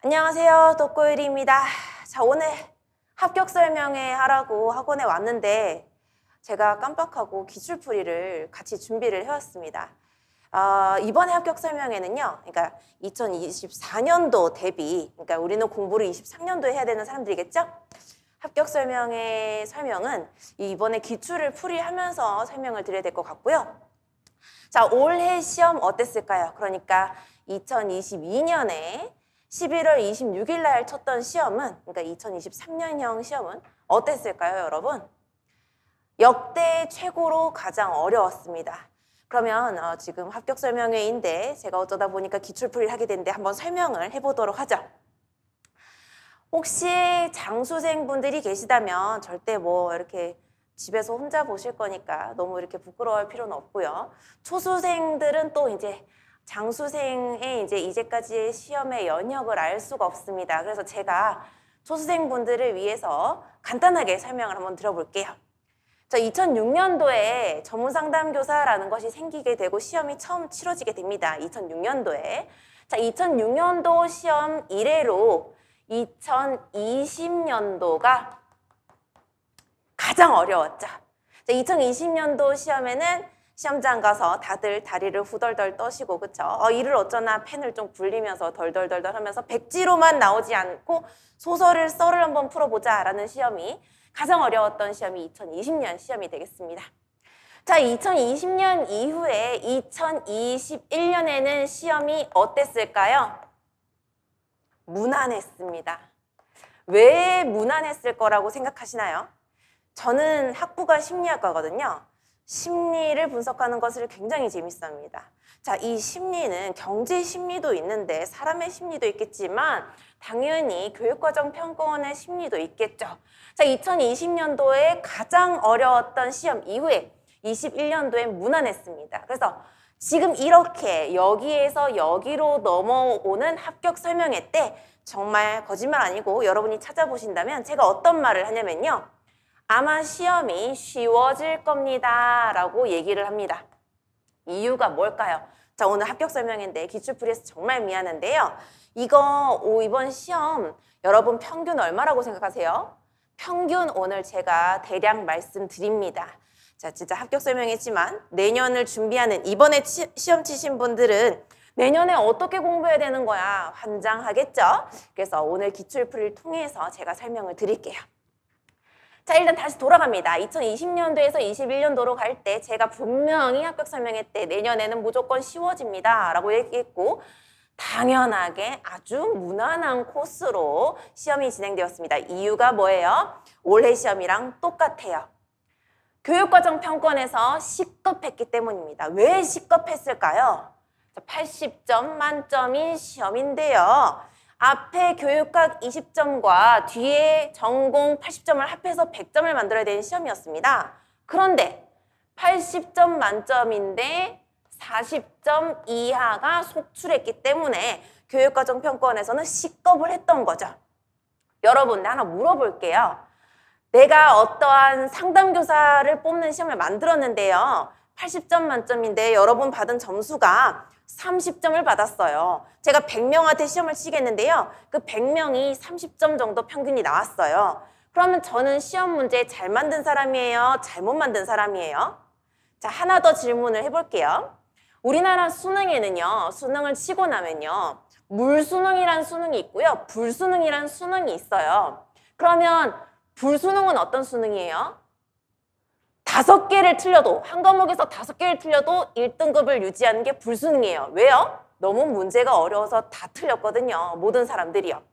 안녕하세요. 독고유리입니다. 자, 오늘 합격 설명회 하라고 학원에 왔는데 제가 깜빡하고 기출풀이를 같이 준비를 해왔습니다. 이번에 합격 설명회는요, 그러니까 2024년도 대비, 그러니까 우리는 공부를 23년도에 해야 되는 사람들이겠죠? 합격 설명회 설명은 이번에 기출을 풀이하면서 설명을 드려야 될 것 같고요. 자, 올해 시험 어땠을까요? 그러니까 2022년에 11월 26일 날 쳤던 시험은, 그러니까 2023년형 시험은 어땠을까요, 여러분? 역대 최고로 가장 어려웠습니다. 그러면 지금 합격 설명회인데 제가 어쩌다 보니까 기출풀이를 하게 됐는데 한번 설명을 해보도록 하죠. 혹시 장수생분들이 계시다면 절대 뭐 이렇게 집에서 혼자 보실 거니까 너무 이렇게 부끄러워할 필요는 없고요. 초수생들은 또 이제 장수생의 이제까지의 시험의 연역을 알 수가 없습니다. 그래서 제가 초수생분들을 위해서 간단하게 설명을 한번 드려볼게요. 자, 2006년도에 전문상담교사라는 것이 생기게 되고 시험이 처음 치러지게 됩니다. 2006년도에. 자, 2006년도 시험 이래로 2020년도가 가장 어려웠죠. 자, 2020년도 시험에는 시험장 가서 다들 다리를 후덜덜 떠시고, 그쵸? 이를 어쩌나 펜을 좀 굴리면서 덜덜덜덜 하면서 백지로만 나오지 않고 소설을 썰을 한번 풀어보자 라는 시험이 가장 어려웠던 시험이 2020년 시험이 되겠습니다. 자, 2020년 이후에 2021년에는 시험이 어땠을까요? 무난했습니다. 왜 무난했을 거라고 생각하시나요? 저는 학부가 심리학과거든요. 심리를 분석하는 것을 굉장히 재밌어합니다. 자, 이 심리는 경제 심리도 있는데 사람의 심리도 있겠지만 당연히 교육과정 평가원의 심리도 있겠죠. 자, 2020년도에 가장 어려웠던 시험 이후에 21년도에 무난했습니다. 그래서 지금 이렇게 여기에서 여기로 넘어오는 합격 설명회 때 정말 거짓말 아니고 여러분이 찾아보신다면 제가 어떤 말을 하냐면요. 아마 시험이 쉬워질 겁니다 라고 얘기를 합니다. 이유가 뭘까요? 자, 오늘 합격 설명인데 기출풀이에서 정말 미안한데요. 이번 시험 여러분 평균 얼마라고 생각하세요? 평균 오늘 제가 대략 말씀드립니다. 자, 진짜 합격 설명했지만 내년을 준비하는 이번에 시험 치신 분들은 내년에 어떻게 공부해야 되는 거야? 환장하겠죠? 그래서 오늘 기출풀이를 통해서 제가 설명을 드릴게요. 자, 일단 다시 돌아갑니다. 2020년도에서 21년도로 갈 때 제가 분명히 합격 설명회 때 내년에는 무조건 쉬워집니다 라고 얘기했고 당연하게 아주 무난한 코스로 시험이 진행되었습니다. 이유가 뭐예요? 올해 시험이랑 똑같아요. 교육과정 평가원에서 C급했기 때문입니다. 왜 C급했을까요? 80점 만점인 시험인데요. 앞에 교육학 20점과 뒤에 전공 80점을 합해서 100점을 만들어야 되는 시험이었습니다. 그런데 80점 만점인데 40점 이하가 속출했기 때문에 교육과정 평가원에서는 C급을 했던 거죠. 여러분, 하나 물어볼게요. 내가 어떠한 상담교사를 뽑는 시험을 만들었는데요. 80점 만점인데 여러분 받은 점수가 30점을 받았어요. 제가 100명한테 시험을 치겠는데요. 그 100명이 30점 정도 평균이 나왔어요. 그러면 저는 시험 문제 잘 만든 사람이에요? 잘못 만든 사람이에요? 자, 하나 더 질문을 해볼게요. 우리나라 수능에는요. 수능을 치고 나면요. 물수능이란 수능이 있고요. 불수능이란 수능이 있어요. 그러면 불수능은 어떤 수능이에요? 5개를 틀려도, 한 과목에서 5개를 틀려도 1등급을 유지하는 게 불수능이에요. 왜요? 너무 문제가 어려워서 다 틀렸거든요. 모든 사람들이요.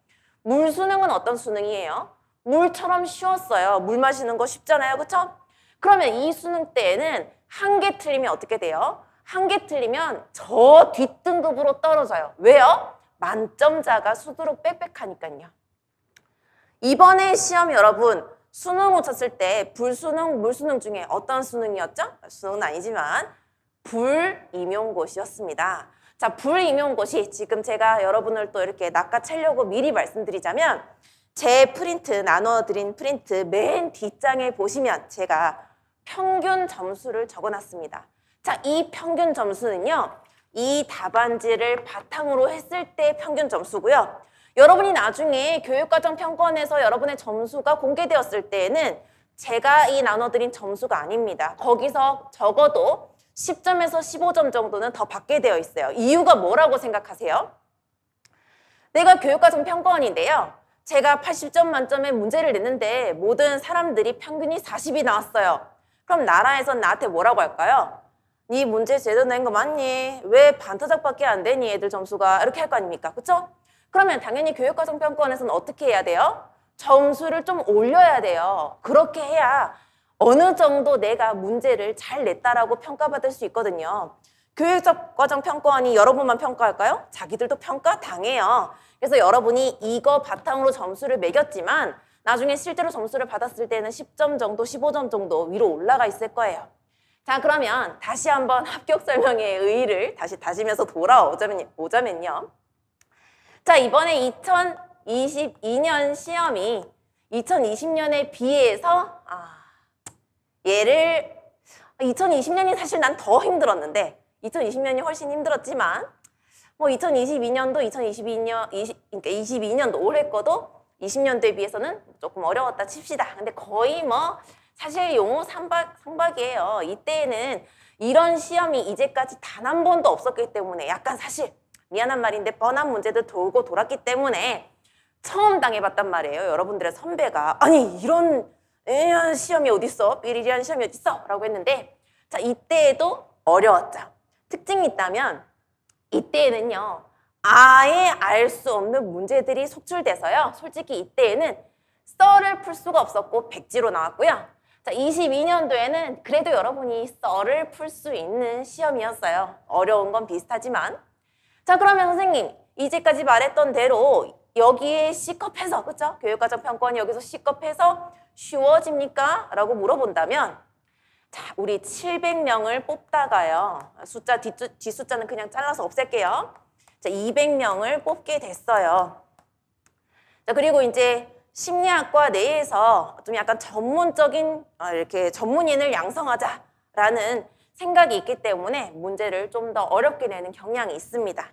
물수능은 어떤 수능이에요? 물처럼 쉬웠어요. 물 마시는 거 쉽잖아요. 그쵸? 그러면 이 수능 때에는 1개 틀리면 어떻게 돼요? 1개 틀리면 저 뒷등급으로 떨어져요. 왜요? 만점자가 수두룩 빽빽하니까요. 이번에 시험 여러분 수능 쳤을 때 불수능, 물수능 중에 어떤 수능이었죠? 수능은 아니지만 불임용고시였습니다. 자, 불임용고시 지금 제가 여러분을 또 이렇게 낚아채려고 미리 말씀드리자면 제 프린트, 나눠드린 프린트 맨 뒷장에 보시면 제가 평균 점수를 적어놨습니다. 자, 이 평균 점수는요. 이 답안지를 바탕으로 했을 때 평균 점수고요. 여러분이 나중에 교육과정 평가원에서 여러분의 점수가 공개되었을 때에는 제가 이 나눠드린 점수가 아닙니다. 거기서 적어도 10점에서 15점 정도는 더 받게 되어 있어요. 이유가 뭐라고 생각하세요? 내가 교육과정 평가원인데요. 제가 80점 만점의 문제를 냈는데 모든 사람들이 평균이 40이 나왔어요. 그럼 나라에선 나한테 뭐라고 할까요? 네 문제 제대로 낸 거 맞니? 왜 반타작밖에 안 되니? 애들 점수가 이렇게 할 거 아닙니까? 그쵸? 그러면 당연히 교육과정평가원에서는 어떻게 해야 돼요? 점수를 좀 올려야 돼요. 그렇게 해야 어느 정도 내가 문제를 잘 냈다라고 평가받을 수 있거든요. 교육과정평가원이 여러분만 평가할까요? 자기들도 평가 당해요. 그래서 여러분이 이거 바탕으로 점수를 매겼지만 나중에 실제로 점수를 받았을 때는 10점 정도, 15점 정도 위로 올라가 있을 거예요. 자, 그러면 다시 한번 합격 설명의 의의를 다시 다지면서 돌아오자면요. 자, 이번에 2022년 시험이 2020년에 비해서 얘를 2020년이 사실 난 더 힘들었는데 2020년이 훨씬 힘들었지만 뭐 2022년도 그러니까 22년도 올해 거도 20년도에 비해서는 조금 어려웠다 칩시다. 근데 거의 뭐 사실 용어 상박이에요. 이때에는 이런 시험이 이제까지 단 한 번도 없었기 때문에 약간 사실 미안한 말인데 뻔한 문제들 돌고 돌았기 때문에 처음 당해봤단 말이에요. 여러분들의 선배가 아니 이런 시험이 어딨어? 삐리리한 시험이 어딨어? 라고 했는데 자 이때에도 어려웠죠. 특징이 있다면 이때에는요. 아예 알 수 없는 문제들이 속출돼서요. 솔직히 이때에는 썰을 풀 수가 없었고 백지로 나왔고요. 자, 22년도에는 그래도 여러분이 썰을 풀 수 있는 시험이었어요. 어려운 건 비슷하지만. 자, 그러면 선생님, 이제까지 말했던 대로 여기에 C컵해서, 그쵸? 교육과정평가원이 여기서 C컵해서 쉬워집니까? 라고 물어본다면 자, 우리 700명을 뽑다가요. 뒷숫자는 그냥 잘라서 없앨게요. 자, 200명을 뽑게 됐어요. 자, 그리고 이제 심리학과 내에서 좀 약간 전문적인 이렇게 전문인을 양성하자라는 생각이 있기 때문에 문제를 좀 더 어렵게 내는 경향이 있습니다.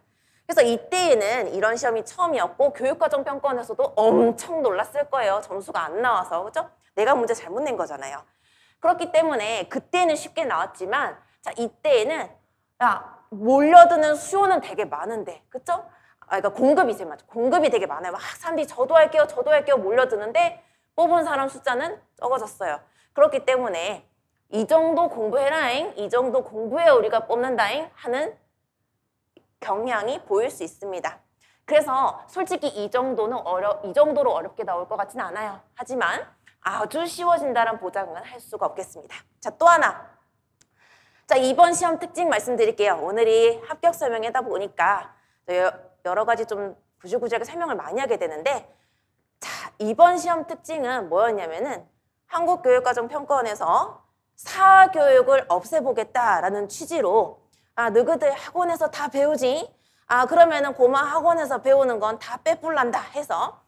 그래서 이때에는 이런 시험이 처음이었고 교육과정평가원에서도 엄청 놀랐을 거예요. 점수가 안 나와서, 그죠? 내가 문제 잘못 낸 거잖아요. 그렇기 때문에 그때는 쉽게 나왔지만 자 이때에는 야 몰려드는 수요는 되게 많은데, 그죠? 그러니까 공급이 되게 많아요. 막 사람들이 저도 할게요 몰려드는데 뽑은 사람 숫자는 적어졌어요. 그렇기 때문에 이 정도 공부해라잉, 이 정도 공부해 우리가 뽑는다잉 하는 경향이 보일 수 있습니다. 그래서 솔직히 이 정도로 어렵게 나올 것 같지는 않아요. 하지만 아주 쉬워진다는 보장은 할 수가 없겠습니다. 자, 또 하나. 자, 이번 시험 특징 말씀드릴게요. 오늘이 합격 설명이다 보니까 여러 가지 좀 구질구질하게 설명을 많이 하게 되는데 자, 이번 시험 특징은 뭐였냐면은 한국교육과정평가원에서 사교육을 없애보겠다라는 취지로 너희들 학원에서 다 배우지? 그러면은 고마 학원에서 배우는 건 다 빼뿔난다 해서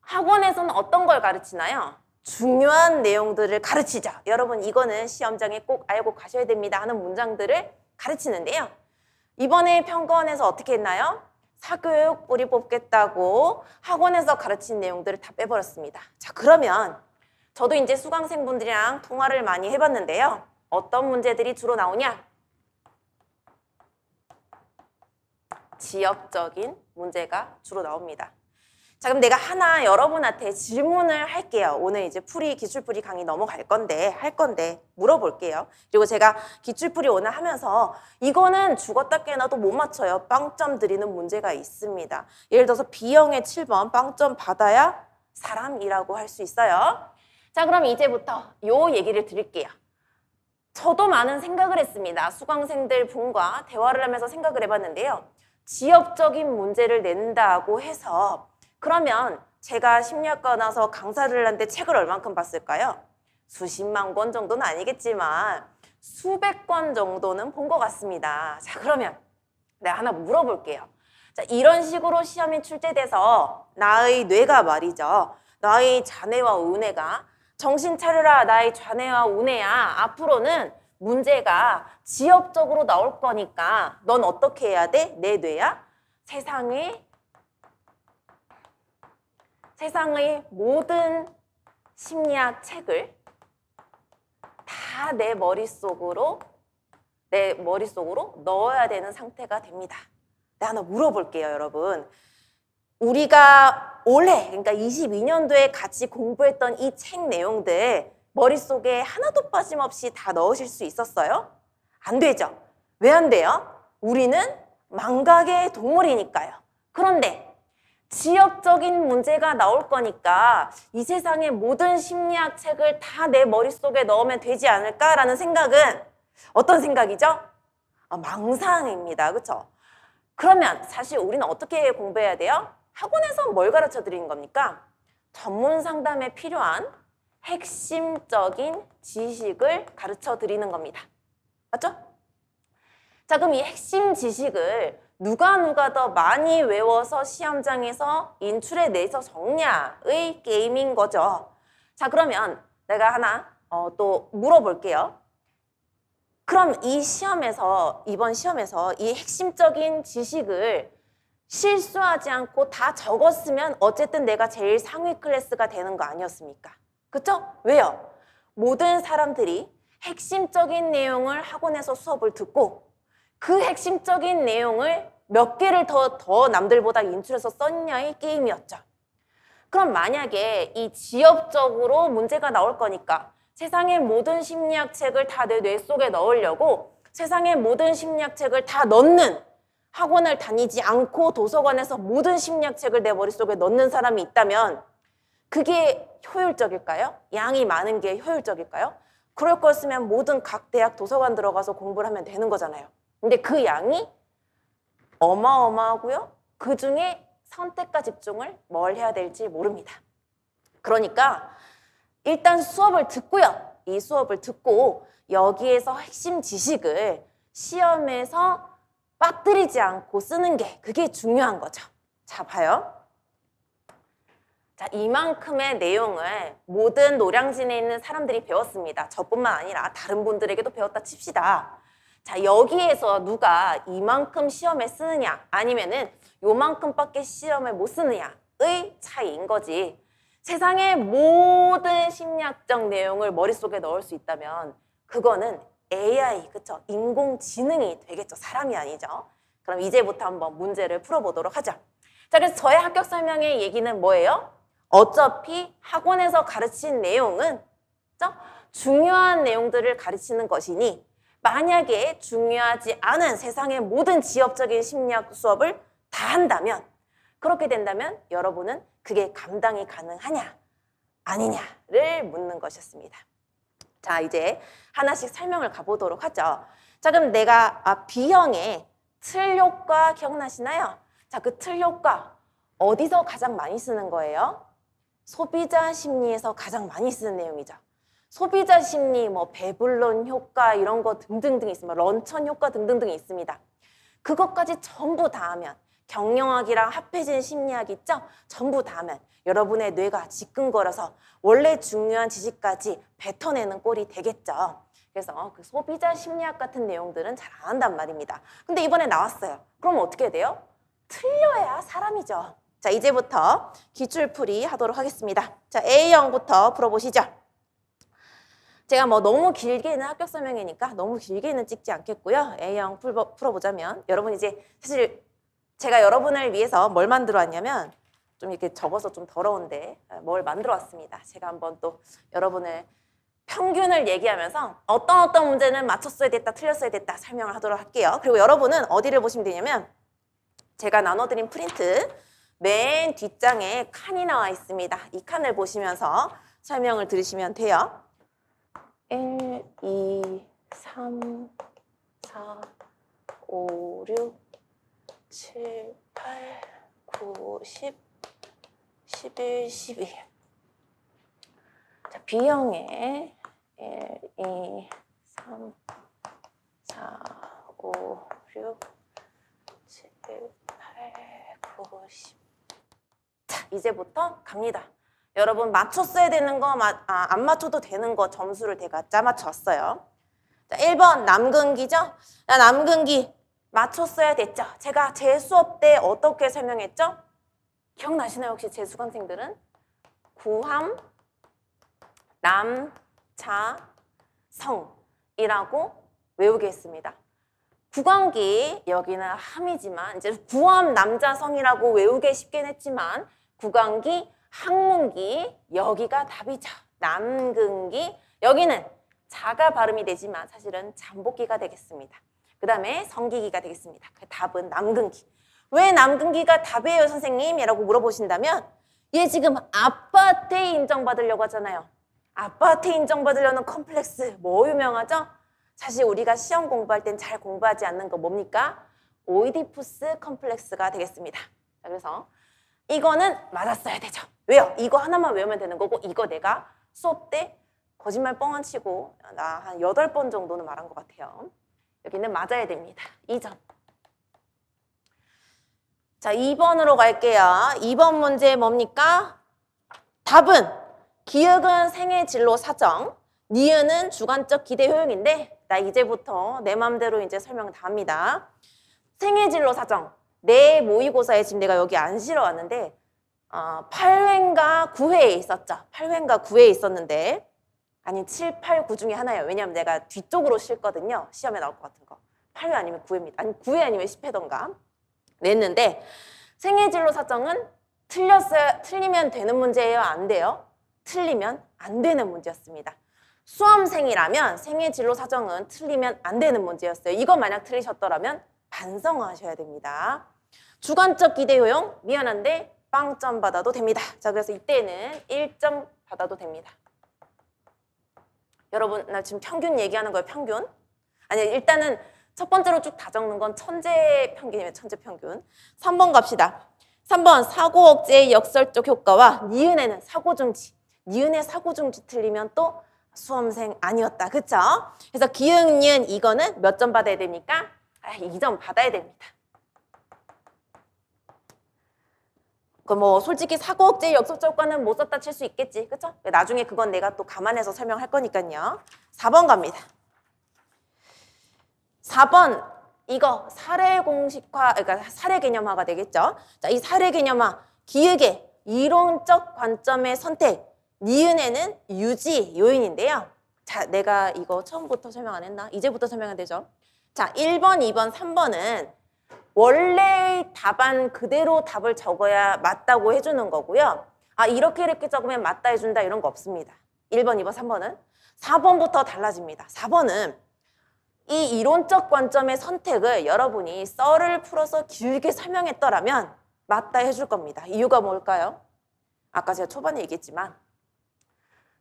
학원에서는 어떤 걸 가르치나요? 중요한 내용들을 가르치자. 여러분 이거는 시험장에 꼭 알고 가셔야 됩니다 하는 문장들을 가르치는데요. 이번에 평가원에서 어떻게 했나요? 사교육 뿌리 뽑겠다고 학원에서 가르친 내용들을 다 빼버렸습니다. 자, 그러면 저도 이제 수강생분들이랑 통화를 많이 해봤는데요. 어떤 문제들이 주로 나오냐? 지역적인 문제가 주로 나옵니다. 자, 그럼 내가 하나 여러분한테 질문을 할게요. 오늘 이제 기출풀이 강의 넘어갈 건데, 할 건데 물어볼게요. 그리고 제가 기출풀이 오늘 하면서 이거는 죽었다 깨나도 못 맞춰요. 빵점 드리는 문제가 있습니다. 예를 들어서 B형의 7번 빵점 받아야 사람이라고 할 수 있어요. 자, 그럼 이제부터 요 얘기를 드릴게요. 저도 많은 생각을 했습니다. 수강생들 분과 대화를 하면서 생각을 해봤는데요. 지역적인 문제를 낸다고 해서 그러면 제가 심리학과 나서 강사를 하는데 책을 얼만큼 봤을까요? 수십만 권 정도는 아니겠지만 수백 권 정도는 본 것 같습니다. 자, 그러면 내가 하나 물어볼게요. 자, 이런 식으로 시험이 출제돼서 나의 뇌가 말이죠. 나의 자네와 우네가 정신 차려라 나의 자네와 우네야. 앞으로는 문제가 지역적으로 나올 거니까 넌 어떻게 해야 돼? 내 뇌야? 세상에 세상의 모든 심리학 책을 다 내 머릿속으로 넣어야 되는 상태가 됩니다. 네, 하나 물어볼게요, 여러분. 우리가 올해, 그러니까 22년도에 같이 공부했던 이 책 내용들 머릿속에 하나도 빠짐없이 다 넣으실 수 있었어요? 안 되죠? 왜 안 돼요? 우리는 망각의 동물이니까요. 그런데 지역적인 문제가 나올 거니까 이 세상의 모든 심리학 책을 다 내 머릿속에 넣으면 되지 않을까라는 생각은 어떤 생각이죠? 망상입니다. 그렇죠? 그러면 사실 우리는 어떻게 공부해야 돼요? 학원에서 뭘 가르쳐 드리는 겁니까? 전문 상담에 필요한 핵심적인 지식을 가르쳐 드리는 겁니다. 맞죠? 자, 그럼 이 핵심 지식을 누가 더 많이 외워서 시험장에서 인출해내서 적냐의 게임인 거죠. 자, 그러면 내가 하나 또 물어볼게요. 그럼 이번 시험에서 이 핵심적인 지식을 실수하지 않고 다 적었으면 어쨌든 내가 제일 상위 클래스가 되는 거 아니었습니까? 그쵸? 왜요? 모든 사람들이 핵심적인 내용을 학원에서 수업을 듣고 그 핵심적인 내용을 몇 개를 더 남들보다 인출해서 썼냐의 게임이었죠. 그럼 만약에 이 지역적으로 문제가 나올 거니까 세상의 모든 심리학 책을 다 내 뇌 속에 넣으려고 세상의 모든 심리학 책을 다 넣는 학원을 다니지 않고 도서관에서 모든 심리학 책을 내 머릿속에 넣는 사람이 있다면 그게 효율적일까요? 양이 많은 게 효율적일까요? 그럴 거였으면 모든 각 대학 도서관 들어가서 공부를 하면 되는 거잖아요. 근데 그 양이 어마어마하고요. 그 중에 선택과 집중을 뭘 해야 될지 모릅니다. 그러니까 일단 수업을 듣고요. 이 수업을 듣고 여기에서 핵심 지식을 시험에서 빠뜨리지 않고 쓰는 게 그게 중요한 거죠. 자, 봐요. 자, 이만큼의 내용을 모든 노량진에 있는 사람들이 배웠습니다. 저뿐만 아니라 다른 분들에게도 배웠다 칩시다. 자, 여기에서 누가 이만큼 시험에 쓰느냐 아니면은 요만큼밖에 시험에 못 쓰느냐의 차이인 거지. 세상의 모든 심리학적 내용을 머릿속에 넣을 수 있다면 그거는 AI, 그쵸? 인공지능이 되겠죠. 사람이 아니죠. 그럼 이제부터 한번 문제를 풀어보도록 하죠. 자, 그래서 저의 합격 설명의 얘기는 뭐예요? 어차피 학원에서 가르친 내용은 그쵸? 중요한 내용들을 가르치는 것이니 만약에 중요하지 않은 세상의 모든 지엽적인 심리학 수업을 다 한다면 그렇게 된다면 여러분은 그게 감당이 가능하냐 아니냐를 묻는 것이었습니다. 자, 이제 하나씩 설명을 가보도록 하죠. 자, 그럼 내가 B형의 틀 효과 기억나시나요? 자, 그 틀 효과 어디서 가장 많이 쓰는 거예요? 소비자 심리에서 가장 많이 쓰는 내용이죠. 소비자 심리, 뭐 배불런 효과 이런 거 등등등 있습니다. 런천 효과 등등등이 있습니다. 그것까지 전부 다 하면 경영학이랑 합해진 심리학 있죠? 전부 다 하면 여러분의 뇌가 지끈거려서 원래 중요한 지식까지 뱉어내는 꼴이 되겠죠. 그래서 그 소비자 심리학 같은 내용들은 잘 안 한단 말입니다. 근데 이번에 나왔어요. 그럼 어떻게 돼요? 틀려야 사람이죠. 자, 이제부터 기출풀이 하도록 하겠습니다. 자, A형부터 풀어보시죠. 제가 뭐 너무 길게는 합격 설명이니까 너무 길게는 찍지 않겠고요. A형 풀어보자면 여러분 이제 사실 제가 여러분을 위해서 뭘 만들어 왔냐면 좀 이렇게 적어서 좀 더러운데 뭘 만들어 왔습니다. 제가 한번 또 여러분을 평균을 얘기하면서 어떤 문제는 맞췄어야 됐다, 틀렸어야 됐다 설명을 하도록 할게요. 그리고 여러분은 어디를 보시면 되냐면 제가 나눠드린 프린트 맨 뒷장에 칸이 나와 있습니다. 이 칸을 보시면서 설명을 들으시면 돼요. 1, 2, 3, 4, 5, 6, 7, 8, 9, 10, 11, 12. 자, B형에 1, 2, 3, 4, 5, 6, 7, 8, 9, 10. 자, 이제부터 갑니다. 여러분 맞췄어야 되는 거, 안 맞춰도 되는 거 점수를 제가 짜맞췄어요. 자, 1번 남근기죠? 남근기 맞췄어야 됐죠? 제가 제 수업 때 어떻게 설명했죠? 기억나시나요? 혹시 제 수강생들은? 구함, 남자, 성이라고 외우게 했습니다. 구강기, 여기는 함이지만 이제 구함, 남자, 성이라고 외우기 쉽긴 했지만 구강기, 항문기, 여기가 답이죠. 남근기, 여기는 자가 발음이 되지만 사실은 잠복기가 되겠습니다. 그 다음에 성기기가 되겠습니다. 그 답은 남근기. 왜 남근기가 답이에요, 선생님? 이라고 물어보신다면 얘 지금 아빠한테 인정받으려고 하잖아요. 아빠한테 인정받으려는 컴플렉스 뭐 유명하죠? 사실 우리가 시험 공부할 땐 잘 공부하지 않는 거 뭡니까? 오이디푸스 컴플렉스가 되겠습니다. 자, 그래서 이거는 맞았어야 되죠. 왜요? 이거 하나만 외우면 되는 거고 이거 내가 수업 때 거짓말 뻥안 치고 나 한 8번 정도는 말한 것 같아요. 여기는 맞아야 됩니다. 2점. 자, 2번으로 갈게요. 2번 문제 뭡니까? 답은 기억은 생애 진로 사정, 니은은 주관적 기대 효용인데 나 이제부터 내 맘대로 이제 설명 다 합니다. 생애 진로 사정, 내 모의고사에 지금 내가 여기 안 실어왔는데 8회인가 9회에 있었죠. 8회인가 9회에 있었는데 아니 7, 8, 9 중에 하나예요. 왜냐하면 내가 뒤쪽으로 싣거든요. 시험에 나올 것 같은 거. 8회 아니면 9회입니다. 아니 9회 아니면 10회던가 냈는데 생애 진로 사정은 틀리면 되는 문제예요? 안 돼요? 틀리면 안 되는 문제였습니다. 수험생이라면 생애 진로 사정은 틀리면 안 되는 문제였어요. 이거 만약 틀리셨더라면 반성하셔야 됩니다. 주관적 기대 효용 미안한데 빵점 받아도 됩니다. 자, 그래서 이때는 1점 받아도 됩니다. 여러분, 나 지금 평균 얘기하는 거예요, 평균. 아니, 일단은 첫 번째로 쭉 다 적는 건 천재 평균이에요, 천재 평균. 3번 갑시다. 3번 사고 억제의 역설적 효과와 니은에는 사고 중지. 니은의 사고 중지 틀리면 또 수험생 아니었다. 그쵸? 그래서 기응, 니은 이거는 몇 점 받아야 됩니까? 2점 받아야 됩니다. 그 뭐 솔직히 사고 억제의 역설적 효과는 못 썼다 칠 수 있겠지. 그쵸? 나중에 그건 내가 또 감안해서 설명할 거니까요. 4번 갑니다. 4번 이거 사례 공식화, 그러니까 사례 개념화가 되겠죠. 자, 이 사례 개념화 기획의 이론적 관점의 선택, 니은에는 유지 요인인데요. 자, 내가 이거 처음부터 설명 안 했나? 이제부터 설명해야 되죠. 자, 1번, 2번, 3번은 원래의 답안 그대로 답을 적어야 맞다고 해주는 거고요. 이렇게 적으면 맞다 해준다 이런 거 없습니다. 1번, 2번, 3번은. 4번부터 달라집니다. 4번은 이 이론적 관점의 선택을 여러분이 썰을 풀어서 길게 설명했더라면 맞다 해줄 겁니다. 이유가 뭘까요? 아까 제가 초반에 얘기했지만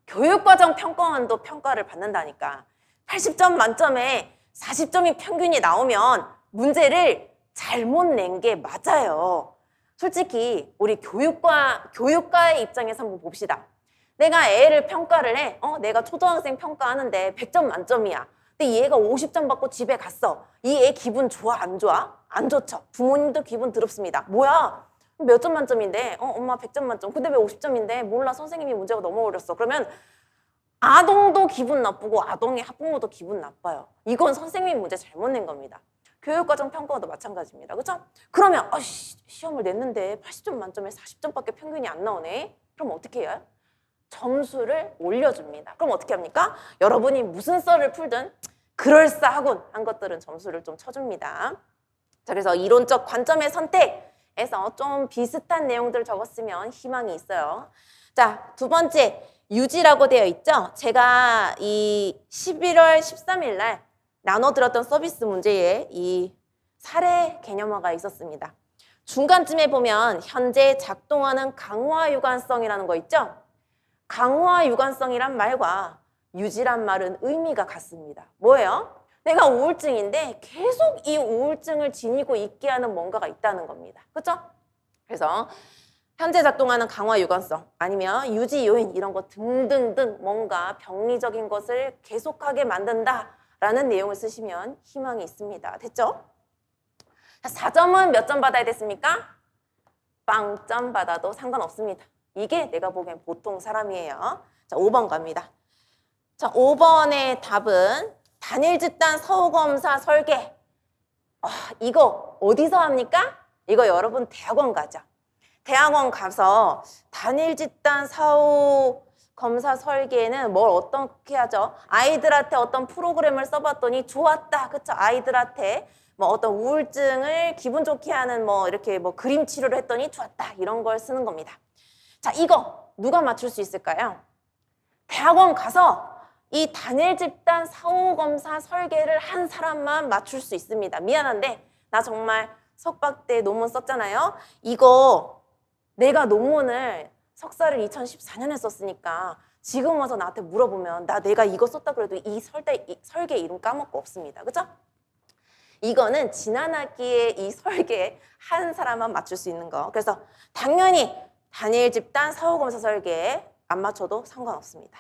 교육과정 평가원도 평가를 받는다니까. 80점 만점에 40점이 평균이 나오면 문제를 잘못 낸 게 맞아요. 솔직히 우리 교육과의 입장에서 한번 봅시다. 내가 애를 평가를 해. 내가 초등학생 평가하는데 100점 만점이야. 근데 얘가 50점 받고 집에 갔어. 이 애 기분 좋아, 안 좋아? 안 좋죠. 부모님도 기분 더럽습니다. 뭐야? 몇 점 만점인데? 엄마 100점 만점. 근데 왜 50점인데? 몰라, 선생님이 문제가 너무 어렸어. 그러면 아동도 기분 나쁘고 아동의 학부모도 기분 나빠요. 이건 선생님이 문제 잘못 낸 겁니다. 교육과정 평가도 마찬가지입니다. 그렇죠? 그러면 시험을 냈는데 80점 만점에 40점밖에 평균이 안 나오네. 그럼 어떻게 해요? 점수를 올려줍니다. 그럼 어떻게 합니까? 여러분이 무슨 썰을 풀든 그럴싸하군 한 것들은 점수를 좀 쳐줍니다. 자, 그래서 이론적 관점의 선택에서 좀 비슷한 내용들을 적었으면 희망이 있어요. 자, 두 번째 유지라고 되어 있죠? 제가 이 11월 13일 날 나눠드렸던 서비스 문제에 이 사례 개념화가 있었습니다. 중간쯤에 보면 현재 작동하는 강화 유관성이라는 거 있죠? 강화 유관성이란 말과 유지란 말은 의미가 같습니다. 뭐예요? 내가 우울증인데 계속 이 우울증을 지니고 있게 하는 뭔가가 있다는 겁니다. 그렇죠? 그래서 현재 작동하는 강화 유관성 아니면 유지 요인 이런 거 등등등 뭔가 병리적인 것을 계속하게 만든다라는 내용을 쓰시면 희망이 있습니다. 됐죠? 4점은 몇 점 받아야 됐습니까? 빵점 받아도 상관없습니다. 이게 내가 보기엔 보통 사람이에요. 자, 5번 갑니다. 자, 5번의 답은 단일 집단 서우검사 설계. 이거 어디서 합니까? 이거 여러분 대학원 가죠. 대학원 가서 단일 집단 사후 검사 설계는 뭘 어떻게 하죠? 아이들한테 어떤 프로그램을 써봤더니 좋았다. 그쵸? 아이들한테 뭐 어떤 우울증을 기분 좋게 하는 뭐 이렇게 뭐 그림 치료를 했더니 좋았다. 이런 걸 쓰는 겁니다. 자, 이거 누가 맞출 수 있을까요? 대학원 가서 이 단일 집단 사후 검사 설계를 한 사람만 맞출 수 있습니다. 미안한데 나 정말 석박 때 논문 썼잖아요. 이거 내가 논문을 석사를 2014년에 썼으니까 지금 와서 나한테 물어보면 내가 이거 썼다 그래도 이 설계 이름 까먹고 없습니다. 그죠? 이거는 지난 학기에 이 설계 한 사람만 맞출 수 있는 거. 그래서 당연히 단일 집단 사후 검사 설계 안 맞춰도 상관없습니다.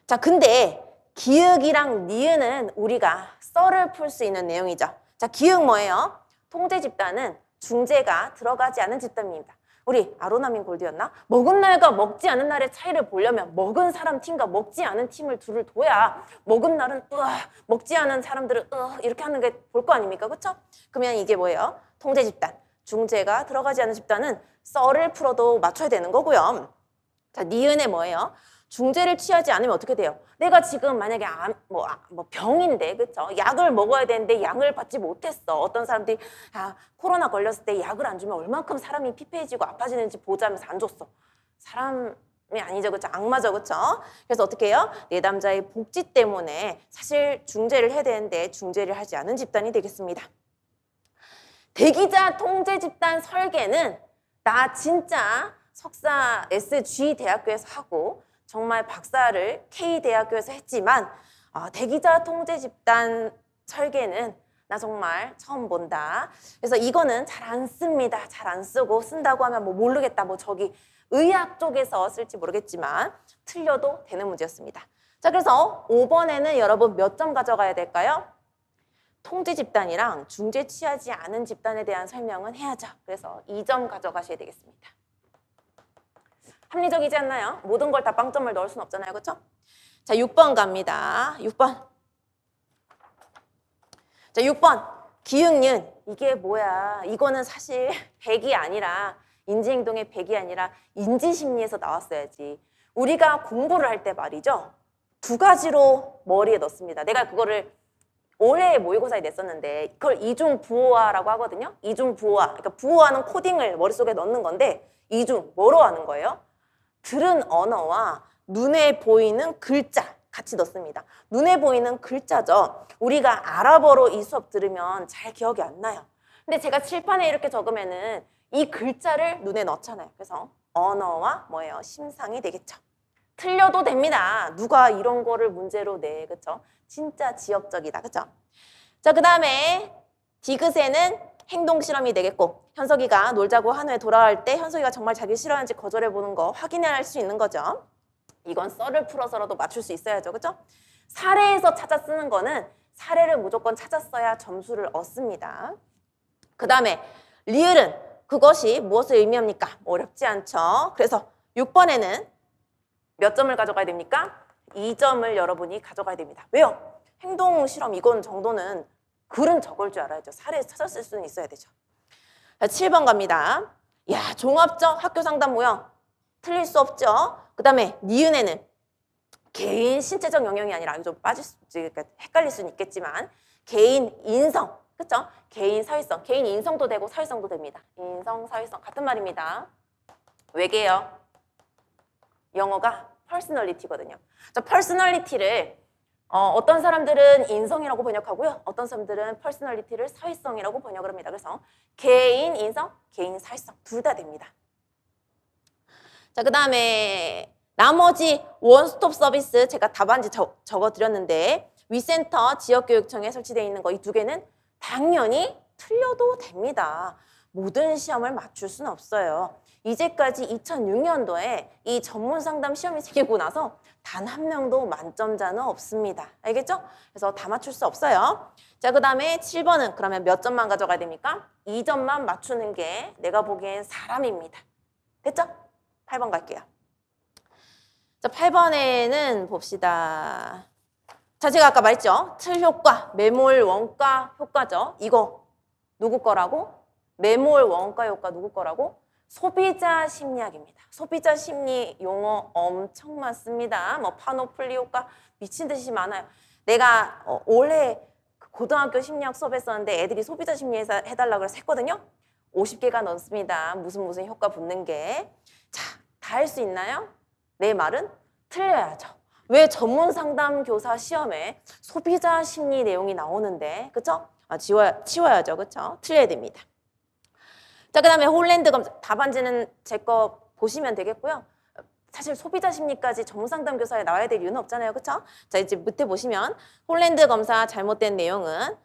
자, 근데 기역이랑 니은은 우리가 썰을 풀 수 있는 내용이죠. 자, 기역 뭐예요? 통제 집단은 중재가 들어가지 않은 집단입니다. 우리 아로나민 골드였나? 먹은 날과 먹지 않은 날의 차이를 보려면 먹은 사람 팀과 먹지 않은 팀을 둘을 둬야 먹은 날은 먹지 않은 사람들은 이렇게 하는 게 볼 거 아닙니까? 그렇죠? 그러면 이게 뭐예요? 통제 집단. 중재가 들어가지 않은 집단은 썰을 풀어도 맞춰야 되는 거고요. 자, 니은의 뭐예요? 중재를 취하지 않으면 어떻게 돼요? 내가 지금 만약에 병인데, 그쵸? 약을 먹어야 되는데 약을 받지 못했어. 어떤 사람들이 코로나 걸렸을 때 약을 안 주면 얼만큼 사람이 피폐해지고 아파지는지 보자면서 안 줬어. 사람이 아니죠, 그쵸? 악마죠, 그쵸? 그래서 어떻게 해요? 내담자의 복지 때문에 사실 중재를 해야 되는데 중재를 하지 않은 집단이 되겠습니다. 대기자 통제 집단 설계는 나 진짜 석사 SG 대학교에서 하고 정말 박사를 K대학교에서 했지만 대기자 통제 집단 설계는 나 정말 처음 본다. 그래서 이거는 잘 안 씁니다. 잘 안 쓰고 쓴다고 하면 뭐 모르겠다. 뭐 저기 의학 쪽에서 쓸지 모르겠지만 틀려도 되는 문제였습니다. 자, 그래서 5번에는 여러분 몇 점 가져가야 될까요? 통제 집단이랑 중재 취하지 않은 집단에 대한 설명은 해야죠. 그래서 2점 가져가셔야 되겠습니다. 합리적이지 않나요? 모든 걸 다 빵점을 넣을 수는 없잖아요. 그렇죠? 자, 6번 갑니다. 6번. 자, 6번. 기응윤. 이게 뭐야? 이거는 사실 100이 아니라 인지행동의 100이 아니라 인지심리에서 나왔어야지. 우리가 공부를 할 때 말이죠. 두 가지로 머리에 넣습니다. 내가 그거를 올해 모의고사에 냈었는데 그걸 이중부호화라고 하거든요. 이중부호화. 그러니까 부호화는 코딩을 머릿속에 넣는 건데 이중, 뭐로 하는 거예요? 들은 언어와 눈에 보이는 글자 같이 넣습니다. 눈에 보이는 글자죠. 우리가 아랍어로 이 수업 들으면 잘 기억이 안 나요. 근데 제가 칠판에 이렇게 적으면은 이 글자를 눈에 넣잖아요. 그래서 언어와 뭐예요? 심상이 되겠죠. 틀려도 됩니다. 누가 이런 거를 문제로 내, 그쵸? 진짜 지역적이다, 그쵸? 자, 그 다음에 디귿에는 행동 실험이 되겠고 현석이가 놀자고 한 후에 돌아갈 때 현석이가 정말 자기 싫어하는지 거절해보는 거 확인할 수 있는 거죠. 이건 썰을 풀어서라도 맞출 수 있어야죠. 그죠? 사례에서 찾아 쓰는 거는 사례를 무조건 찾아 써야 점수를 얻습니다. 그 다음에 리을은 그것이 무엇을 의미합니까? 어렵지 않죠. 그래서 6번에는 몇 점을 가져가야 됩니까? 2점을 여러분이 가져가야 됩니다. 왜요? 행동 실험 이건 정도는 글은 적을 줄 알아야죠. 사례에서 찾아 쓸 수는 있어야 되죠. 자, 7번 갑니다. 야, 종합적 학교 상담 모형. 틀릴 수 없죠. 그 다음에 니은에는 개인 신체적 영역이 아니라 좀 그러니까 헷갈릴 수는 있겠지만 개인 인성, 그쵸? 개인 사회성, 개인 인성도 되고 사회성도 됩니다. 인성, 사회성 같은 말입니다. 왜게요? 영어가 퍼스널리티거든요. 자, 퍼스널리티를 어떤 사람들은 인성이라고 번역하고요. 어떤 사람들은 퍼스널리티를 사회성이라고 번역을 합니다. 그래서 개인 인성, 개인 사회성 둘 다 됩니다. 자, 그 다음에 나머지 원스톱 서비스 제가 답안지 적어드렸는데 위센터 지역교육청에 설치되어 있는 거 이 두 개는 당연히 틀려도 됩니다. 모든 시험을 맞출 수는 없어요. 이제까지 2006년도에 이 전문 상담 시험이 생기고 나서 단 한 명도 만점자는 없습니다. 알겠죠? 그래서 다 맞출 수 없어요. 자, 그 다음에 7번은 그러면 몇 점만 가져가야 됩니까? 2점만 맞추는 게 내가 보기엔 사람입니다. 됐죠? 8번 갈게요. 자, 8번에는 봅시다. 자, 제가 아까 말했죠? 틀 효과, 매몰 원가 효과죠. 이거 누구 거라고? 매몰 원가 효과 누구 거라고? 소비자 심리학입니다. 소비자 심리 용어 엄청 많습니다. 뭐 파노플리 효과 미친 듯이 많아요. 내가 올해 고등학교 심리학 수업했었는데 애들이 소비자 심리 해달라고 해서 했거든요. 50개가 넘습니다. 무슨 효과 붙는 게. 자, 다 할 수 있나요? 내 말은 틀려야죠. 왜 전문 상담 교사 시험에 소비자 심리 내용이 나오는데, 그쵸? 치워야죠, 그쵸? 틀려야 됩니다. 자, 그 다음에 홀랜드 검사 답안지는 제 거 보시면 되겠고요. 사실 소비자 심리까지 전문 상담 교사에 나와야 될 이유는 없잖아요, 그쵸? 자, 이제 밑에 보시면 홀랜드 검사 잘못된 내용은,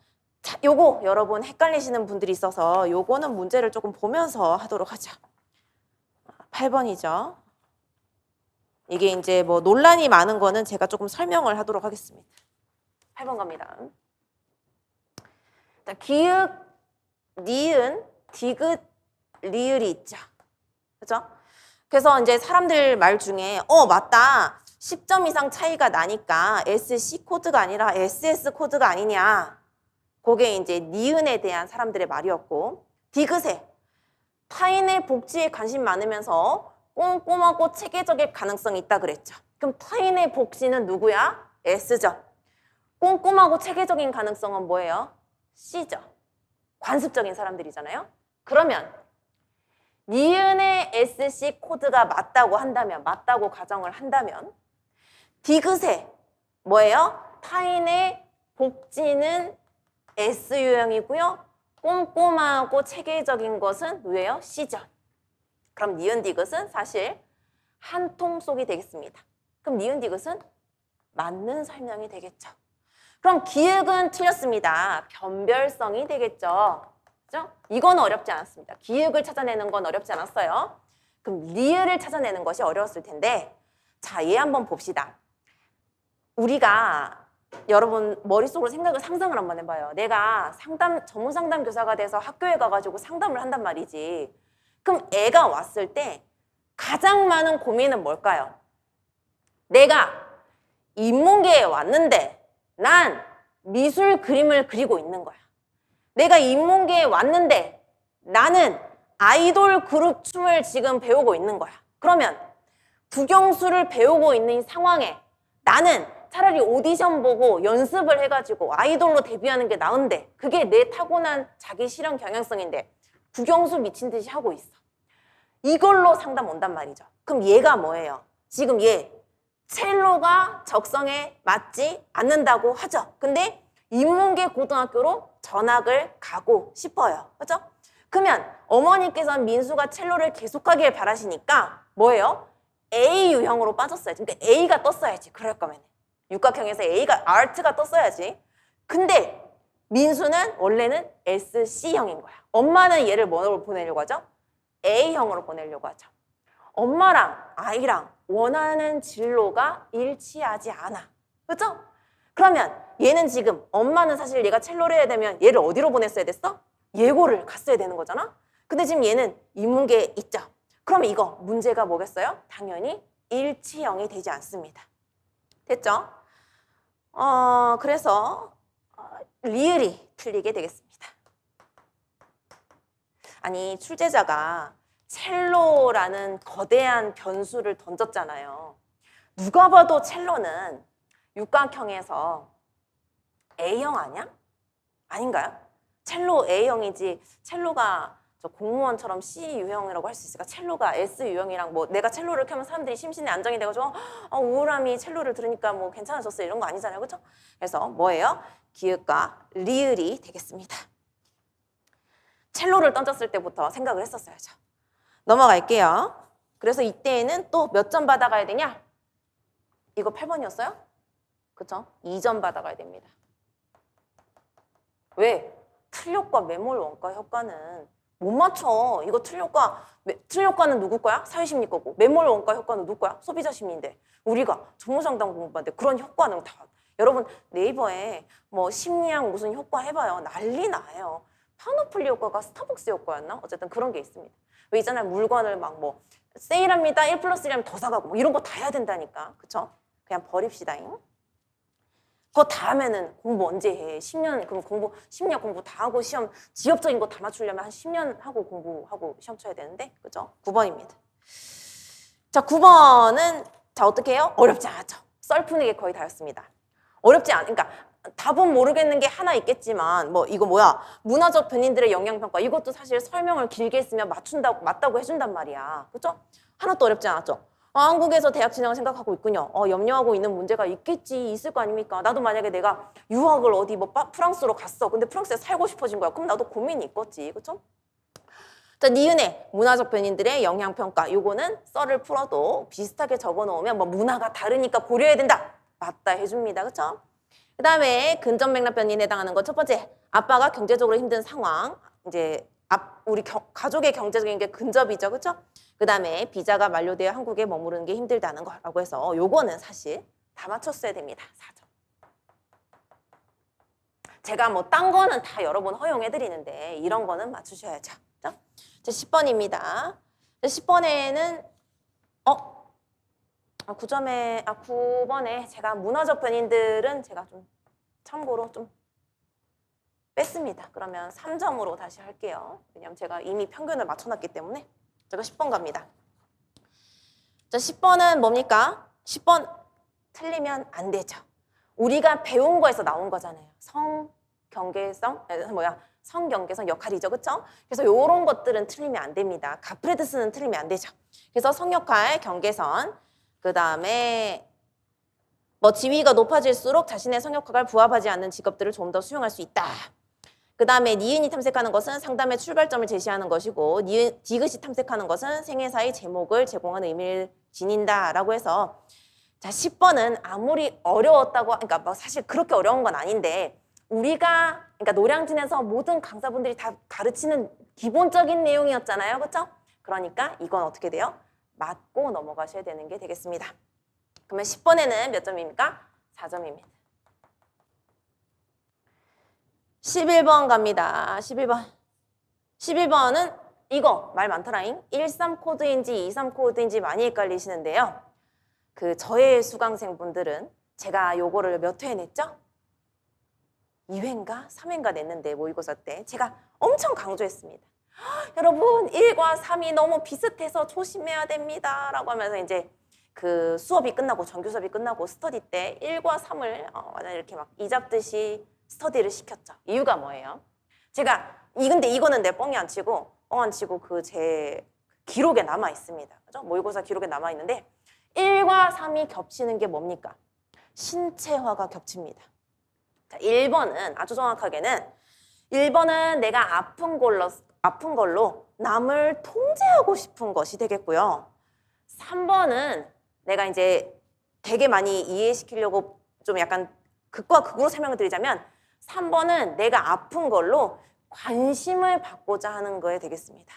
자, 요거 여러분 헷갈리시는 분들이 있어서 요거는 문제를 조금 보면서 하도록 하죠. 8번이죠. 이게 이제 뭐 논란이 많은 거는 제가 조금 설명을 하도록 하겠습니다. 8번 갑니다. 자, 기읍, 니은, 디귿, 리을이 있죠. 그죠? 그래서 이제 사람들 말 중에 맞다. 10점 이상 차이가 나니까 SC 코드가 아니라 SS 코드가 아니냐. 그게 이제 니은에 대한 사람들의 말이었고, 디귿에 타인의 복지에 관심 많으면서 꼼꼼하고 체계적일 가능성이 있다 그랬죠. 그럼 타인의 복지는 누구야? S죠. 꼼꼼하고 체계적인 가능성은 뭐예요? C죠. 관습적인 사람들이잖아요. 그러면 니은의 SC 코드가 맞다고 한다면, 맞다고 가정을 한다면 디귿에 뭐예요? 타인의 복지는 S 유형이고요. 꼼꼼하고 체계적인 것은 왜요? C죠. 그럼 니은 디귿은 사실 한 통 속이 되겠습니다. 그럼 니은 디귿은 맞는 설명이 되겠죠. 그럼 기역은 틀렸습니다. 변별성이 되겠죠. 그죠? 이건 어렵지 않았습니다. 기역을 찾아내는 건 어렵지 않았어요. 그럼 리을을 찾아내는 것이 어려웠을 텐데, 자, 얘 한번 봅시다. 우리가 여러분 머릿속으로 상상을 한번 해봐요. 내가 전문 상담 교사가 돼서 학교에 가가지고 상담을 한단 말이지. 그럼 애가 왔을 때 가장 많은 고민은 뭘까요? 내가 인문계에 왔는데 난 미술 그림을 그리고 있는 거야. 내가 인문계에 왔는데 나는 아이돌 그룹 춤을 지금 배우고 있는 거야. 그러면 국영수를 배우고 있는 상황에 나는 차라리 오디션 보고 연습을 해가지고 아이돌로 데뷔하는 게 나은데, 그게 내 타고난 자기 실현 경향성인데 국영수 미친 듯이 하고 있어. 이걸로 상담 온단 말이죠. 그럼 얘가 뭐예요? 지금 얘 첼로가 적성에 맞지 않는다고 하죠. 근데 인문계 고등학교로 전학을 가고 싶어요. 그죠? 그러면 어머니께서는 민수가 첼로를 계속하길 바라시니까 뭐예요? A 유형으로 빠졌어요. 그러니까 A가 떴어야지. 그럴 거면 육각형에서 A가 아트가 떴어야지. 근데 민수는 원래는 SC형인 거야. 엄마는 얘를 뭐로 보내려고 하죠? A형으로 보내려고 하죠. 엄마랑 아이랑 원하는 진로가 일치하지 않아. 그렇죠? 그러면 얘는 지금, 엄마는 사실 얘가 첼로를 해야 되면 얘를 어디로 보냈어야 됐어? 예고를 갔어야 되는 거잖아. 근데 지금 얘는 인문계에 있죠. 그럼 이거 문제가 뭐겠어요? 당연히 일치형이 되지 않습니다. 됐죠? 그래서 리을이 틀리게 되겠습니다. 아니, 출제자가 첼로라는 거대한 변수를 던졌잖아요. 누가 봐도 첼로는 육각형에서 A형 아니야? 아닌가요? 첼로 A형이지, 첼로가 저 공무원처럼 C 유형이라고 할 수 있을까? 첼로가 S 유형이랑 뭐 내가 첼로를 켜면 사람들이 심신의 안정이 돼가지고 우울함이 첼로를 들으니까 뭐 괜찮아졌어 이런 거 아니잖아요, 그렇죠? 그래서 뭐예요? 기읍과 리을이 되겠습니다. 첼로를 던졌을 때부터 생각을 했었어야죠. 넘어갈게요. 그래서 이때에는 또 몇 점 받아가야 되냐? 이거 8번이었어요? 그쵸? 2점 받아가야 됩니다. 왜? 틀효과, 매몰 원가 효과는 못 맞춰. 이거 틀효과는 누구 거야? 사회심리 거고. 매몰 원가 효과는 누구 거야? 소비자 심리인데. 우리가 전문상담 공부하는데 그런 효과는 다, 여러분 네이버에 뭐 심리학 무슨 효과 해봐요. 난리 나요. 파노플리 효과가 스타벅스 효과였나? 어쨌든 그런 게 있습니다. 왜 있잖아요. 물건을 막 뭐 세일합니다. 1+1하면 더 사가고 뭐 이런 거 다 해야 된다니까. 그쵸? 그냥 버립시다잉. 그 다음에는 공부 언제 해? 10년, 그럼 공부, 10년 공부 다 하고 시험, 지엽적인 거 다 맞추려면 한 10년 하고 공부하고 시험 쳐야 되는데, 그죠? 9번입니다. 자, 9번은, 자, 어떻게 해요? 어렵지 않았죠? 썰 푸는 게 거의 다였습니다. 어렵지 않, 그러니까 답은 모르겠는 게 하나 있겠지만, 뭐, 이거 뭐야? 문화적 변인들의 영향평가. 이것도 사실 설명을 길게 했으면 맞다고 해준단 말이야. 그죠? 하나도 어렵지 않았죠? 한국에서 대학 진학을 생각하고 있군요. 염려하고 있는 문제가 있을 거 아닙니까? 나도 만약에 내가 유학을 어디 뭐 프랑스로 갔어. 근데 프랑스에 살고 싶어진 거야. 그럼 나도 고민이 있겠지. 그쵸? 자, 니은의 문화적 변인들의 영향평가. 요거는 썰을 풀어도 비슷하게 적어놓으면 뭐 문화가 다르니까 고려해야 된다. 맞다 해줍니다. 그쵸? 그 다음에 근접맥락 변인에 해당하는 거 첫 번째. 아빠가 경제적으로 힘든 상황. 이제 우리 가족의 경제적인 게 근접이죠. 그쵸? 그 다음에 비자가 만료되어 한국에 머무르는 게 힘들다는 거라고 해서 요거는 사실 다 맞췄어야 됩니다. 4점. 제가 뭐 딴 거는 다 여러 번 허용해드리는데 이런 거는 맞추셔야죠. 자, 10번입니다. 10번에는 9번에 제가 문화적 변인들은 제가 좀 참고로 좀 뺐습니다. 그러면 3점으로 다시 할게요. 왜냐면 제가 이미 평균을 맞춰놨기 때문에. 제가 10번 갑니다. 자, 10번은 뭡니까? 10번 틀리면 안 되죠. 우리가 배운 거에서 나온 거잖아요. 성경계성 역할이죠. 그쵸? 그래서 이런 것들은 틀리면 안 됩니다. 가프레드스는 틀리면 안 되죠. 그래서 성역할, 경계선, 그 다음에 뭐 지위가 높아질수록 자신의 성역학을 부합하지 않는 직업들을 좀 더 수용할 수 있다. 그 다음에 니은이 탐색하는 것은 상담의 출발점을 제시하는 것이고 디귿이 탐색하는 것은 생애사의 제목을 제공하는 의미를 지닌다라고 해서 자 10번은 아무리 어려웠다고 그러니까 뭐 사실 그렇게 어려운 건 아닌데 우리가 그러니까 노량진에서 모든 강사분들이 다 가르치는 기본적인 내용이었잖아요. 그렇죠? 그러니까 이건 어떻게 돼요? 맞고 넘어가셔야 되는 게 되겠습니다. 그러면 10번에는 몇 점입니까? 4점입니다. 11번 갑니다. 11번. 11번은 이거 말 많더라잉. 13 코드인지 23 코드인지 많이 헷갈리시는데요. 그 저의 수강생분들은 제가 요거를 몇 회 냈죠? 2회인가? 3회인가 냈는데 모의고사 때 제가 엄청 강조했습니다. 여러분 1과 3이 너무 비슷해서 조심해야 됩니다. 라고 하면서 이제 그 수업이 끝나고 정규 수업이 끝나고 스터디 때 1과 3을 이렇게 막 이잡듯이 스터디를 시켰죠. 이유가 뭐예요? 제가 근데 이거는 내 뻥 안 치고 그 제 기록에 남아 있습니다. 그죠? 모의고사 기록에 남아 있는데 1과 3이 겹치는 게 뭡니까? 신체화가 겹칩니다. 자, 1번은 아주 정확하게는 1번은 내가 아픈 걸로 남을 통제하고 싶은 것이 되겠고요. 3번은 내가 이제 되게 많이 이해시키려고 좀 약간 극과 극으로 설명을 드리자면 3번은 내가 아픈 걸로 관심을 받고자 하는 거에 되겠습니다.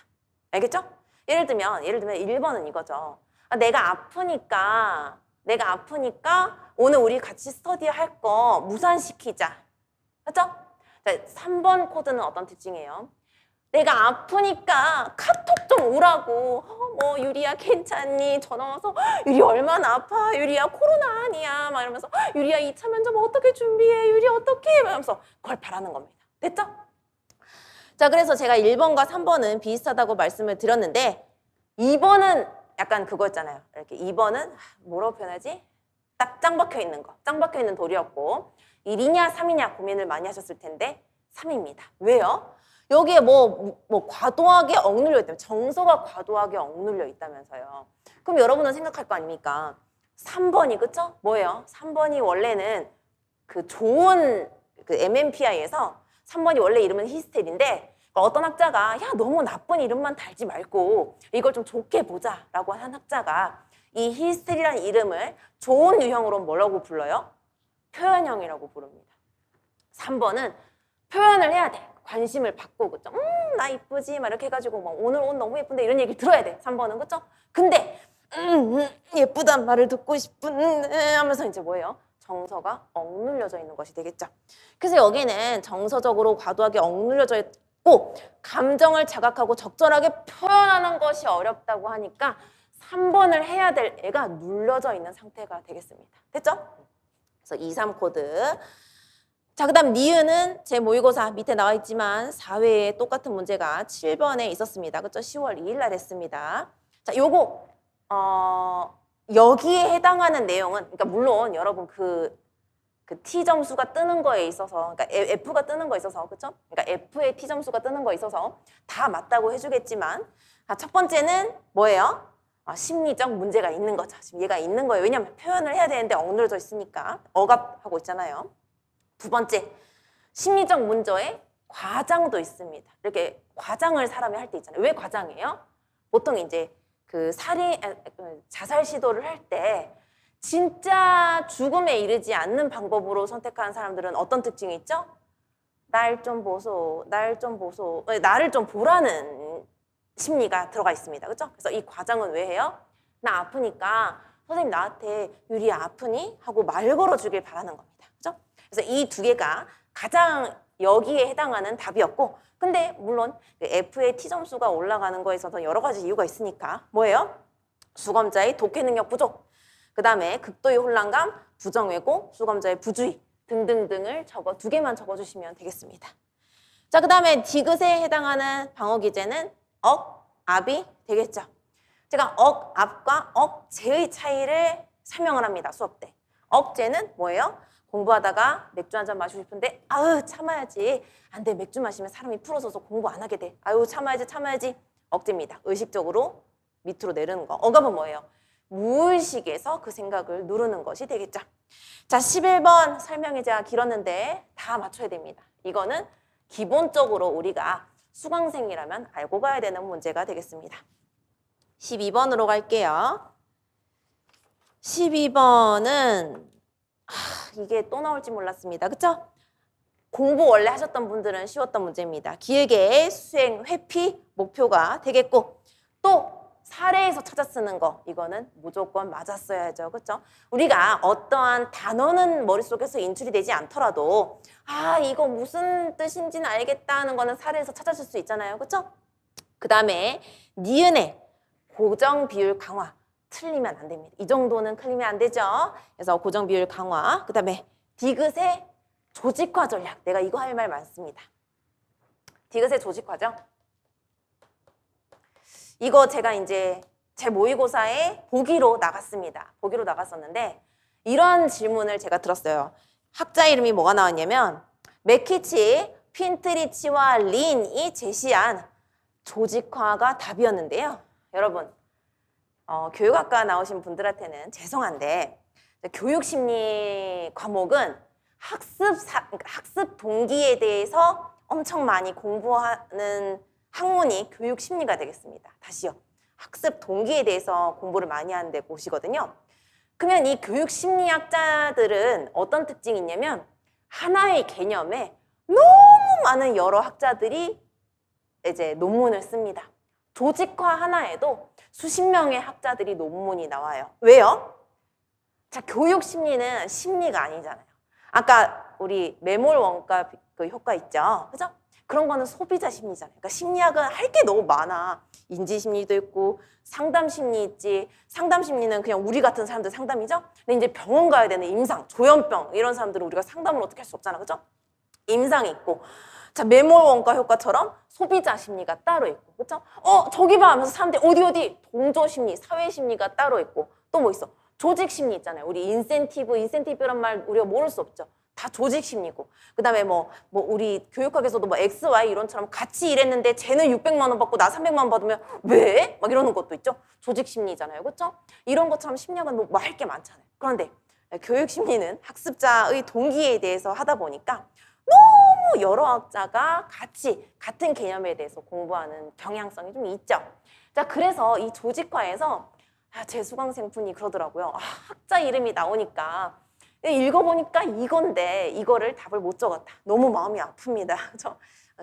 알겠죠? 예를 들면 1번은 이거죠. 내가 아프니까 오늘 우리 같이 스터디 할 거 무산시키자. 그렇죠? 3번 코드는 어떤 특징이에요? 내가 아프니까 카톡 좀 오라고. 뭐 유리야 괜찮니? 전화 와서 유리 얼마나 아파? 유리야 코로나 아니야? 막 이러면서 유리야 2차 면접 어떻게 준비해? 유리 어떻게 해? 이러면서 그걸 바라는 겁니다. 됐죠? 자, 그래서 제가 1번과 3번은 비슷하다고 말씀을 드렸는데 2번은 약간 그거였잖아요. 이렇게 2번은 뭐라고 표현하지? 딱 짱 박혀 있는 거. 짱 박혀 있는 돌이었고 1이냐 3이냐 고민을 많이 하셨을 텐데 3입니다. 왜요? 여기에 뭐 과도하게 억눌려 있다면 정서가 과도하게 억눌려 있다면서요. 그럼 여러분은 생각할 거 아닙니까? 3번이 그쵸? 뭐예요? 3번이 원래는 그 좋은 그 MMPI에서 3번이 원래 이름은 히스텔인데 어떤 학자가 야 너무 나쁜 이름만 달지 말고 이걸 좀 좋게 보자 라고 한 학자가 이 히스텔이라는 이름을 좋은 유형으로 뭐라고 불러요? 표현형이라고 부릅니다. 3번은 표현을 해야 돼. 관심을 받고 그죠? 나 이쁘지? 막 이렇게 해가지고 막 오늘 옷 너무 예쁜데 이런 얘기 들어야 돼. 3번은 그죠? 근데 예쁘단 말을 듣고 싶은 하면서 이제 뭐예요? 정서가 억눌려져 있는 것이 되겠죠. 그래서 여기는 정서적으로 과도하게 억눌려져 있고 감정을 자각하고 적절하게 표현하는 것이 어렵다고 하니까 3번을 해야 될 애가 눌려져 있는 상태가 되겠습니다. 됐죠? 그래서 2, 3코드. 자, 그 다음 니은은 제 모의고사 밑에 나와 있지만 4회에 똑같은 문제가 7번에 있었습니다. 그렇죠? 10월 2일 날 했습니다. 자, 요거 여기에 해당하는 내용은, 그러니까 물론 여러분 그 T 점수가 뜨는 거에 있어서, 그러니까 F가 뜨는 거에 있어서, 그렇죠? 그러니까 F의 T 점수가 뜨는 거에 있어서 다 맞다고 해주겠지만, 첫 번째는 뭐예요? 심리적 문제가 있는 거죠. 지금 얘가 있는 거예요. 왜냐면 표현을 해야 되는데 억눌러져 있으니까 억압하고 있잖아요. 두 번째, 심리적 문제에 과장도 있습니다. 이렇게 과장을 사람이 할 때 있잖아요. 왜 과장해요? 보통 이제 그 자살 시도를 할 때 진짜 죽음에 이르지 않는 방법으로 선택하는 사람들은 어떤 특징이 있죠? 날 좀 보소, 날 좀 보소, 나를 좀 보라는 심리가 들어가 있습니다. 그렇죠? 그래서 이 과장은 왜 해요? 나 아프니까 선생님 나한테 유리야 아프니? 하고 말 걸어주길 바라는 겁니다. 그렇죠? 그래서 이 두 개가 가장 여기에 해당하는 답이었고, 근데 물론 F의 T 점수가 올라가는 거에 있어서 여러 가지 이유가 있으니까 뭐예요? 수검자의 독해 능력 부족, 그 다음에 극도의 혼란감, 부정외고, 수검자의 부주의 등등등을 두 개만 적어주시면 되겠습니다. 자, 그 다음에 디귿에 해당하는 방어 기제는 억, 압이 되겠죠. 제가 억, 압과 억제의 차이를 설명을 합니다. 수업 때. 억제는 뭐예요? 공부하다가 맥주 한 잔 마시고 싶은데 아유 참아야지. 안 돼. 맥주 마시면 사람이 풀어져서 공부 안 하게 돼. 아유 참아야지. 억제입니다. 의식적으로 밑으로 내리는 거. 억압은 뭐예요? 무의식에서 그 생각을 누르는 것이 되겠죠. 자, 11번 설명이 제가 길었는데 다 맞춰야 됩니다. 이거는 기본적으로 우리가 수강생이라면 알고 가야 되는 문제가 되겠습니다. 12번으로 갈게요. 12번은 이게 또 나올지 몰랐습니다. 그쵸? 공부 원래 하셨던 분들은 쉬웠던 문제입니다. 기획의 수행 회피 목표가 되겠고, 또 사례에서 찾아 쓰는 거, 이거는 무조건 맞았어야죠. 그렇죠? 우리가 어떠한 단어는 머릿속에서 인출이 되지 않더라도 이거 무슨 뜻인지는 알겠다는 거는 사례에서 찾아줄 수 있잖아요. 그렇죠? 그 다음에 니은의 고정 비율 강화, 틀리면 안 됩니다. 이 정도는 틀리면 안 되죠. 그래서 고정 비율 강화, 그 다음에 디귿의 조직화 전략. 내가 이거 할 말 많습니다. 디귿의 조직화죠. 이거 제가 이제 제 모의고사에 보기로 나갔습니다. 보기로 나갔었는데 이런 질문을 제가 들었어요. 학자 이름이 뭐가 나왔냐면 메키치, 핀트리치와 린이 제시한 조직화가 답이었는데요. 여러분, 교육학과 나오신 분들한테는 죄송한데 교육심리 과목은 학습 동기에 대해서 엄청 많이 공부하는 학문이 교육심리가 되겠습니다. 다시요. 학습 동기에 대해서 공부를 많이 하는 곳이거든요. 그러면 이 교육심리학자들은 어떤 특징이 있냐면 하나의 개념에 너무 많은 여러 학자들이 이제 논문을 씁니다. 조직화 하나에도 수십 명의 학자들이 논문이 나와요. 왜요? 자, 교육심리는 심리가 아니잖아요. 아까 우리 매몰 원가 그 효과 있죠? 그죠? 그런 거는 소비자 심리잖아요. 그러니까 심리학은 할 게 너무 많아. 인지 심리도 있고 상담 심리 있지. 상담 심리는 그냥 우리 같은 사람들 상담이죠. 근데 이제 병원 가야 되는 임상, 조현병 이런 사람들은 우리가 상담을 어떻게 할 수 없잖아. 그죠? 임상이 있고. 자, 매몰 원가 효과처럼 소비자 심리가 따로 있고. 그죠? 저기 봐 하면서 사람들이 어디 동조 심리, 사회 심리가 따로 있고. 또 뭐 있어? 조직 심리 있잖아요. 우리 인센티브란 말 우리가 모를 수 없죠. 다 조직 심리고. 그 다음에 뭐 우리 교육학에서도 뭐 X, Y 이론처럼 같이 일했는데 쟤는 600만 원 받고 나 300만 원 받으면 왜? 막 이러는 것도 있죠. 조직 심리잖아요. 그렇죠? 이런 것처럼 심리학은 뭐 할 게 많잖아요. 그런데 교육 심리는 학습자의 동기에 대해서 하다 보니까 너무 여러 학자가 같은 개념에 대해서 공부하는 경향성이 좀 있죠. 자, 그래서 이 조직화에서 제 수강생분이 그러더라고요. 학자 이름이 나오니까 읽어보니까 이건데 이거를 답을 못 적었다. 너무 마음이 아픕니다.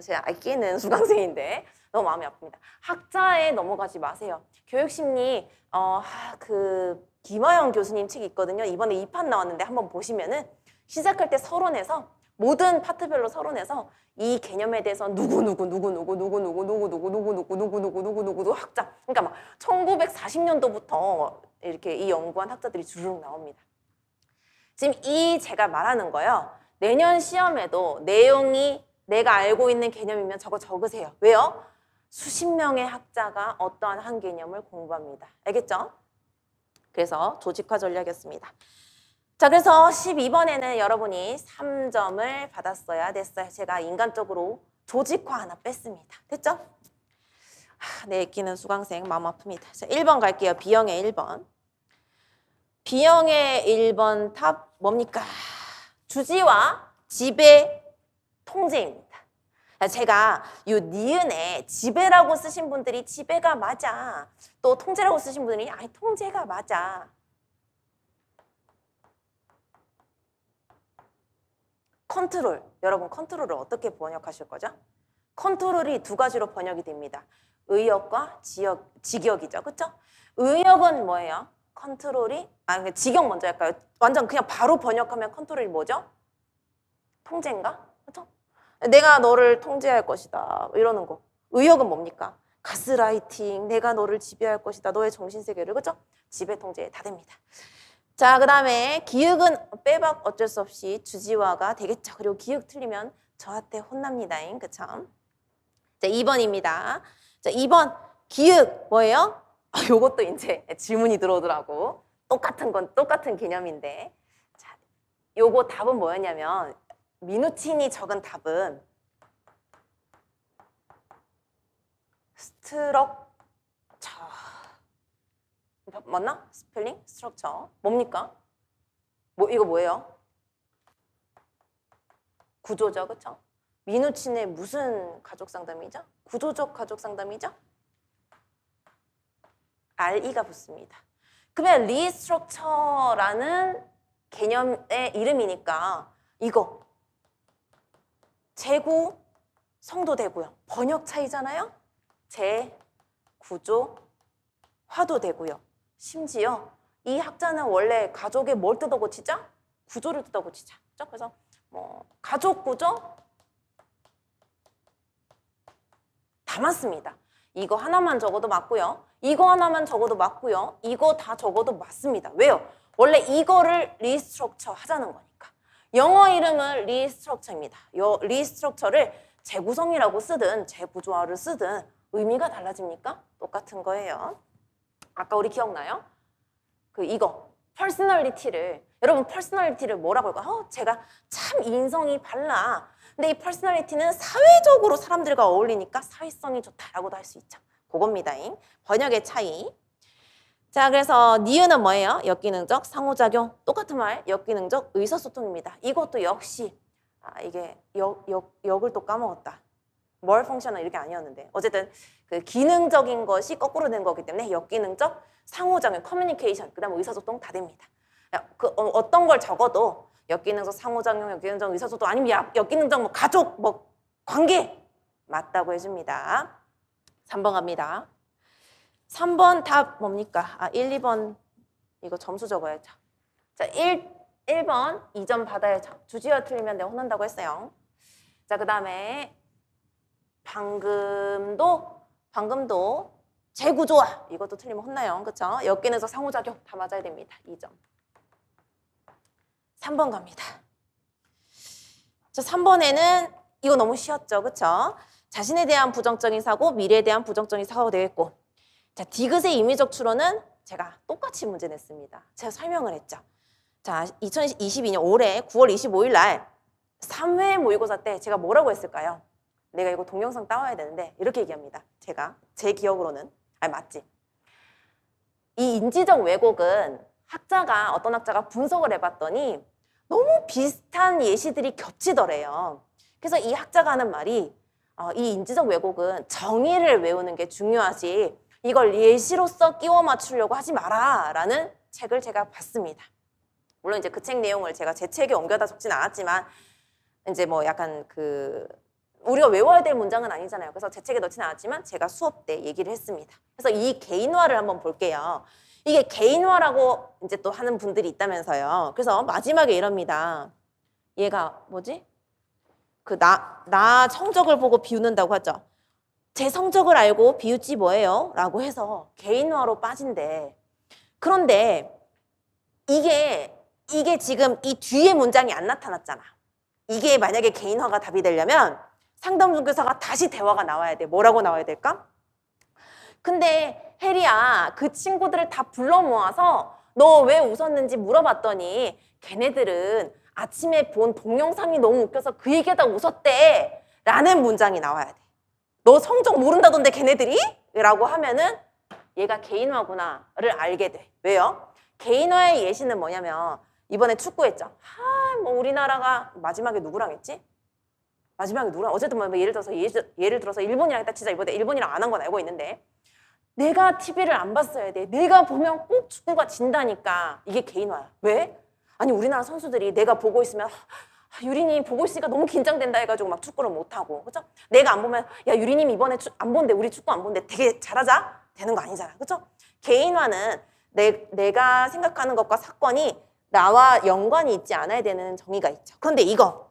제가 아끼는 수강생인데 너무 마음이 아픕니다. 학자에 넘어가지 마세요. 교육심리 김화영 교수님 책이 있거든요. 이번에 2판 나왔는데 한번 보시면은 시작할 때 서론에서 모든 파트별로 서론에서 이 개념에 대해서 누구 학자. 그러니까 막 1940년도부터 이렇게 이 연구한 학자들이 주르륵 나옵니다. 지금 이 제가 말하는 거요. 내년 시험에도 내용이 내가 알고 있는 개념이면 저거 적으세요. 왜요? 수십 명의 학자가 어떠한 한 개념을 공부합니다. 알겠죠? 그래서 조직화 전략이었습니다. 자, 그래서 12번에는 여러분이 3점을 받았어야 됐어요. 제가 인간적으로 조직화 하나 뺐습니다. 됐죠? 내 끼는 수강생 마음 아픕니다. 자, 1번 갈게요. B형의 1번. B형의 1번 답 뭡니까? 주지와 지배 통제입니다. 제가 이 니은에 지배라고 쓰신 분들이 지배가 맞아. 또 통제라고 쓰신 분들이 아니 통제가 맞아. 컨트롤. 여러분 컨트롤을 어떻게 번역하실 거죠? 컨트롤이 두 가지로 번역이 됩니다. 의역과 직역이죠. 그렇죠? 의역은 뭐예요? 컨트롤이 직역 먼저 할까요? 완전 그냥 바로 번역하면 컨트롤이 뭐죠? 통제인가? 그렇죠? 내가 너를 통제할 것이다. 이러는 거. 의역은 뭡니까? 가스라이팅. 내가 너를 지배할 것이다. 너의 정신세계를. 그렇죠? 지배 통제 다 됩니다. 자, 그 다음에 기역은 빼박 어쩔 수 없이 주지화가 되겠죠. 그리고 기역 틀리면 저한테 혼납니다. 그쵸? 자, 2번입니다. 자, 2번 기역 뭐예요? 요것도 이제 질문이 들어오더라고. 똑같은 건 똑같은 개념인데. 자, 요거 답은 뭐였냐면 미누친이 적은 답은 스트럭처. 맞나? 스펠링? 스트럭처. 뭡니까? 이거 뭐예요? 구조죠. 그쵸? 미누친의 무슨 가족 상담이죠? 구조적 가족 상담이죠? RE가 붙습니다. 그러면 리스트럭처라는 개념의 이름이니까 이거 재구 성도 되고요. 번역 차이잖아요. 재구조 화도 되고요. 심지어 이 학자는 원래 가족의 뭘 뜯어 고치자? 구조를 뜯어 고치자. 그래서 뭐 가족 구조 다 맞습니다. 이거 하나만 적어도 맞고요. 이거 하나만 적어도 맞고요. 이거 다 적어도 맞습니다. 왜요? 원래 이거를 리스트럭처 하자는 거니까. 영어 이름은 리스트럭처입니다. 리스트럭처를 재구성이라고 쓰든 재구조화를 쓰든 의미가 달라집니까? 똑같은 거예요. 아까 우리 기억나요? 이거 퍼스널리티를 여러분 퍼스널리티를 뭐라고 할까요? 제가 참 인성이 발라. 근데 이 퍼스널리티는 사회적으로 사람들과 어울리니까 사회성이 좋다라고도 할 수 있죠. 그겁니다. 번역의 차이. 자, 그래서 니은은 뭐예요? 역기능적 상호작용. 똑같은 말 역기능적 의사소통입니다. 이것도 역시 이게 역을 또 까먹었다. 뭘 펑션은 이렇게 아니었는데 어쨌든 그 기능적인 것이 거꾸로 된 거기 때문에 역기능적 상호작용, 커뮤니케이션, 그다음 의사소통 다 됩니다. 어떤 걸 적어도 역기능적 상호작용, 역기능적 의사소통 아니면 역기능적 뭐 가족, 뭐 관계 맞다고 해줍니다. 3번 갑니다. 3번 답 뭡니까? 1, 2번 이거 점수 적어야죠. 자, 1번 2점 받아야죠. 주지어 틀리면 내가 혼난다고 했어요. 자, 그 다음에 방금도 재구조화 이것도 틀리면 혼나요. 그렇죠? 역기능적 상호작용 다 맞아야 됩니다. 2점. 3번 갑니다. 자, 3번에는 이거 너무 쉬웠죠. 그렇죠? 자신에 대한 부정적인 사고, 미래에 대한 부정적인 사고가 되겠고 자, 디귿의 임의적 추론은 제가 똑같이 문제 냈습니다. 제가 설명을 했죠. 자, 2022년 올해 9월 25일 날 3회 모의고사 때 제가 뭐라고 했을까요? 내가 이거 동영상 따와야 되는데 이렇게 얘기합니다. 제 기억으로는 맞지? 이 인지적 왜곡은 어떤 학자가 분석을 해봤더니 너무 비슷한 예시들이 겹치더래요. 그래서 이 학자가 하는 말이 이 인지적 왜곡은 정의를 외우는 게 중요하지 이걸 예시로서 끼워 맞추려고 하지 마라 라는 책을 제가 봤습니다. 물론 이제 그 책 내용을 제가 제 책에 옮겨다 적진 않았지만 이제 뭐 약간 우리가 외워야 될 문장은 아니잖아요. 그래서 제 책에 넣지는 않았지만 제가 수업 때 얘기를 했습니다. 그래서 이 개인화를 한번 볼게요. 이게 개인화라고 이제 또 하는 분들이 있다면서요. 그래서 마지막에 이럽니다. 얘가 뭐지? 나 성적을 보고 비웃는다고 하죠. 제 성적을 알고 비웃지 뭐예요? 라고 해서 개인화로 빠진대. 그런데 이게 이게 지금 이 뒤에 문장이 안 나타났잖아. 이게 만약에 개인화가 답이 되려면 상담조교사가 다시 대화가 나와야 돼. 뭐라고 나와야 될까? 근데 혜리야, 그 친구들을 다 불러 모아서 너 왜 웃었는지 물어봤더니 걔네들은 아침에 본 동영상이 너무 웃겨서 그 얘기하다 웃었대 라는 문장이 나와야 돼. 너 성적 모른다던데 걔네들이? 라고 하면은 얘가 개인화구나를 알게 돼. 왜요? 개인화의 예시는 뭐냐면 이번에 축구했죠. 뭐 우리나라가 마지막에 누구랑 했지? 마지막에 누구랑? 어쨌든 뭐 예를 들어서 일본이랑 했다 치자. 이번에 일본이랑 안 한 건 알고 있는데 내가 TV를 안 봤어야 돼. 내가 보면 꼭 축구가 진다니까. 이게 개인화야. 왜? 아니 우리나라 선수들이 내가 보고 있으면 유리님 보고 있으니까 너무 긴장된다 해가지고 막 축구를 못하고, 그죠? 내가 안 보면 야 유리님 이번에 안 본대, 우리 축구 안 본대, 되게 잘하자 되는 거 아니잖아, 그죠? 개인화는 내가 생각하는 것과 사건이 나와 연관이 있지 않아야 되는 정의가 있죠. 그런데 이거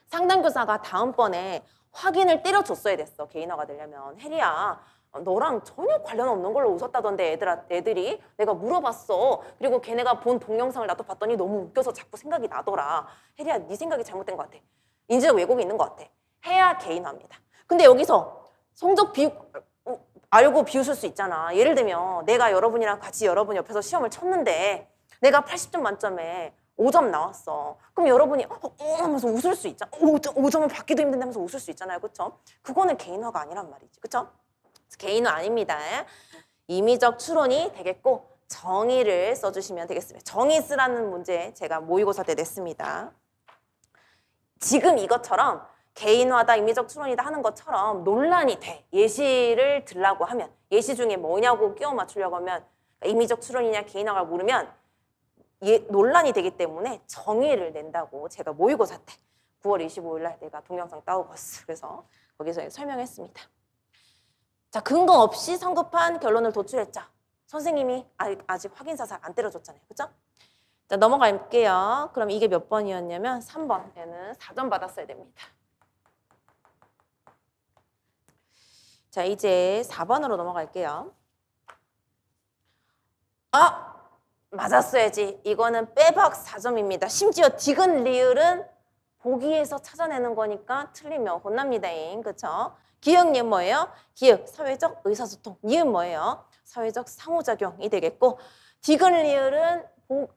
상담교사가 다음번에 확인을 때려줬어야 됐어. 개인화가 되려면. 혜리야, 너랑 전혀 관련 없는 걸로 웃었다던데 애들이 내가 물어봤어. 그리고 걔네가 본 동영상을 나도 봤더니 너무 웃겨서 자꾸 생각이 나더라. 혜리야, 네 생각이 잘못된 것 같아. 인지적 왜곡이 있는 것 같아. 해야 개인화입니다. 근데 여기서 성적 알고 비웃을 수 있잖아. 예를 들면 내가 여러분이랑 같이 여러분 옆에서 시험을 쳤는데 내가 80점 만점에 5점 나왔어. 그럼 여러분이 하면서 웃을 수 있잖아. 5점을 받기도 힘든다면서 웃을 수 있잖아요. 그렇죠? 그거는 개인화가 아니란 말이지. 그렇죠? 개인화 아닙니다. 임의적 추론이 되겠고 정의를 써주시면 되겠습니다. 정의 쓰라는 문제 제가 모의고사 때 냈습니다. 지금 이것처럼 개인화다, 임의적 추론이다 하는 것처럼 논란이 돼. 예시를 들라고 하면, 예시 중에 뭐냐고 끼워 맞추려고 하면 임의적 추론이냐 개인화가 모르면 논란이 되기 때문에 정의를 낸다고 제가 모의고사 때 9월 25일 날 내가 동영상 따오고 왔어. 그래서 거기서 설명했습니다. 자, 근거 없이 성급한 결론을 도출했죠. 선생님이 아직 확인사살 안 때려줬잖아요. 그죠? 자, 넘어갈게요. 그럼 이게 몇 번이었냐면 3번. 얘는 4점 받았어야 됩니다. 자, 이제 4번으로 넘어갈게요. 맞았어야지. 이거는 빼박 4점입니다. 심지어 디귿 리을은 보기에서 찾아내는 거니까 틀리면 혼납니다잉. 그쵸? 기역, 니은 뭐예요? 기역, 사회적 의사소통. 니은 뭐예요? 사회적 상호작용이 되겠고, 디귿 리을은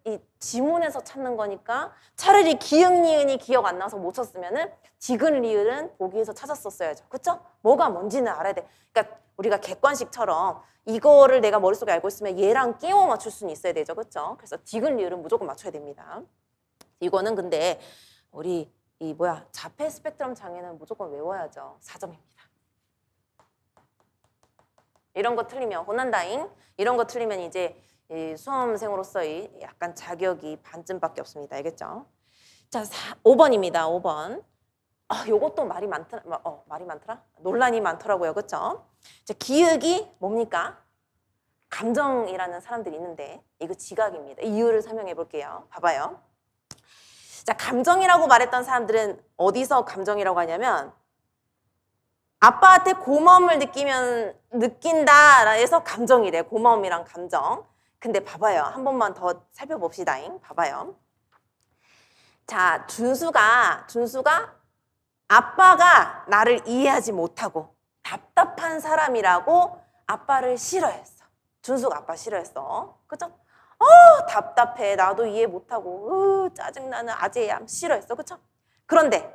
이 지문에서 찾는 거니까 차라리 기역, 니은이 기억 안 나서 못 쳤으면은 디귿 리을은 보기에서 찾았었어야죠. 그쵸? 뭐가 뭔지는 알아야 돼. 그러니까 우리가 객관식처럼 이거를 내가 머릿속에 알고 있으면 얘랑 끼워 맞출 수는 있어야 되죠. 그렇죠? 그래서 디귿 리을은 무조건 맞춰야 됩니다. 이거는 근데 우리 자폐 스펙트럼 장애는 무조건 외워야죠. 4점입니다. 이런 거 틀리면 혼난다잉. 이런 거 틀리면 이제 수험생으로서의 약간 자격이 반쯤밖에 없습니다. 알겠죠? 자, 5번입니다. 5번. 요것도 말이 많더라? 논란이 많더라고요. 그렇죠? 자, 기역이 뭡니까? 감정이라는 사람들이 있는데 이거 지각입니다. 이유를 설명해 볼게요. 봐봐요. 자, 감정이라고 말했던 사람들은 어디서 감정이라고 하냐면 아빠한테 고마움을 느낀다 해서 감정이래. 고마움이랑 감정. 근데 봐봐요. 한 번만 더 살펴봅시다. 봐봐요. 자, 준수가 아빠가 나를 이해하지 못하고 답답한 사람이라고 아빠를 싫어했어. 준수가 아빠 싫어했어. 그죠? 답답해. 나도 이해 못하고 짜증나는 아재야. 싫어했어. 그쵸? 그런데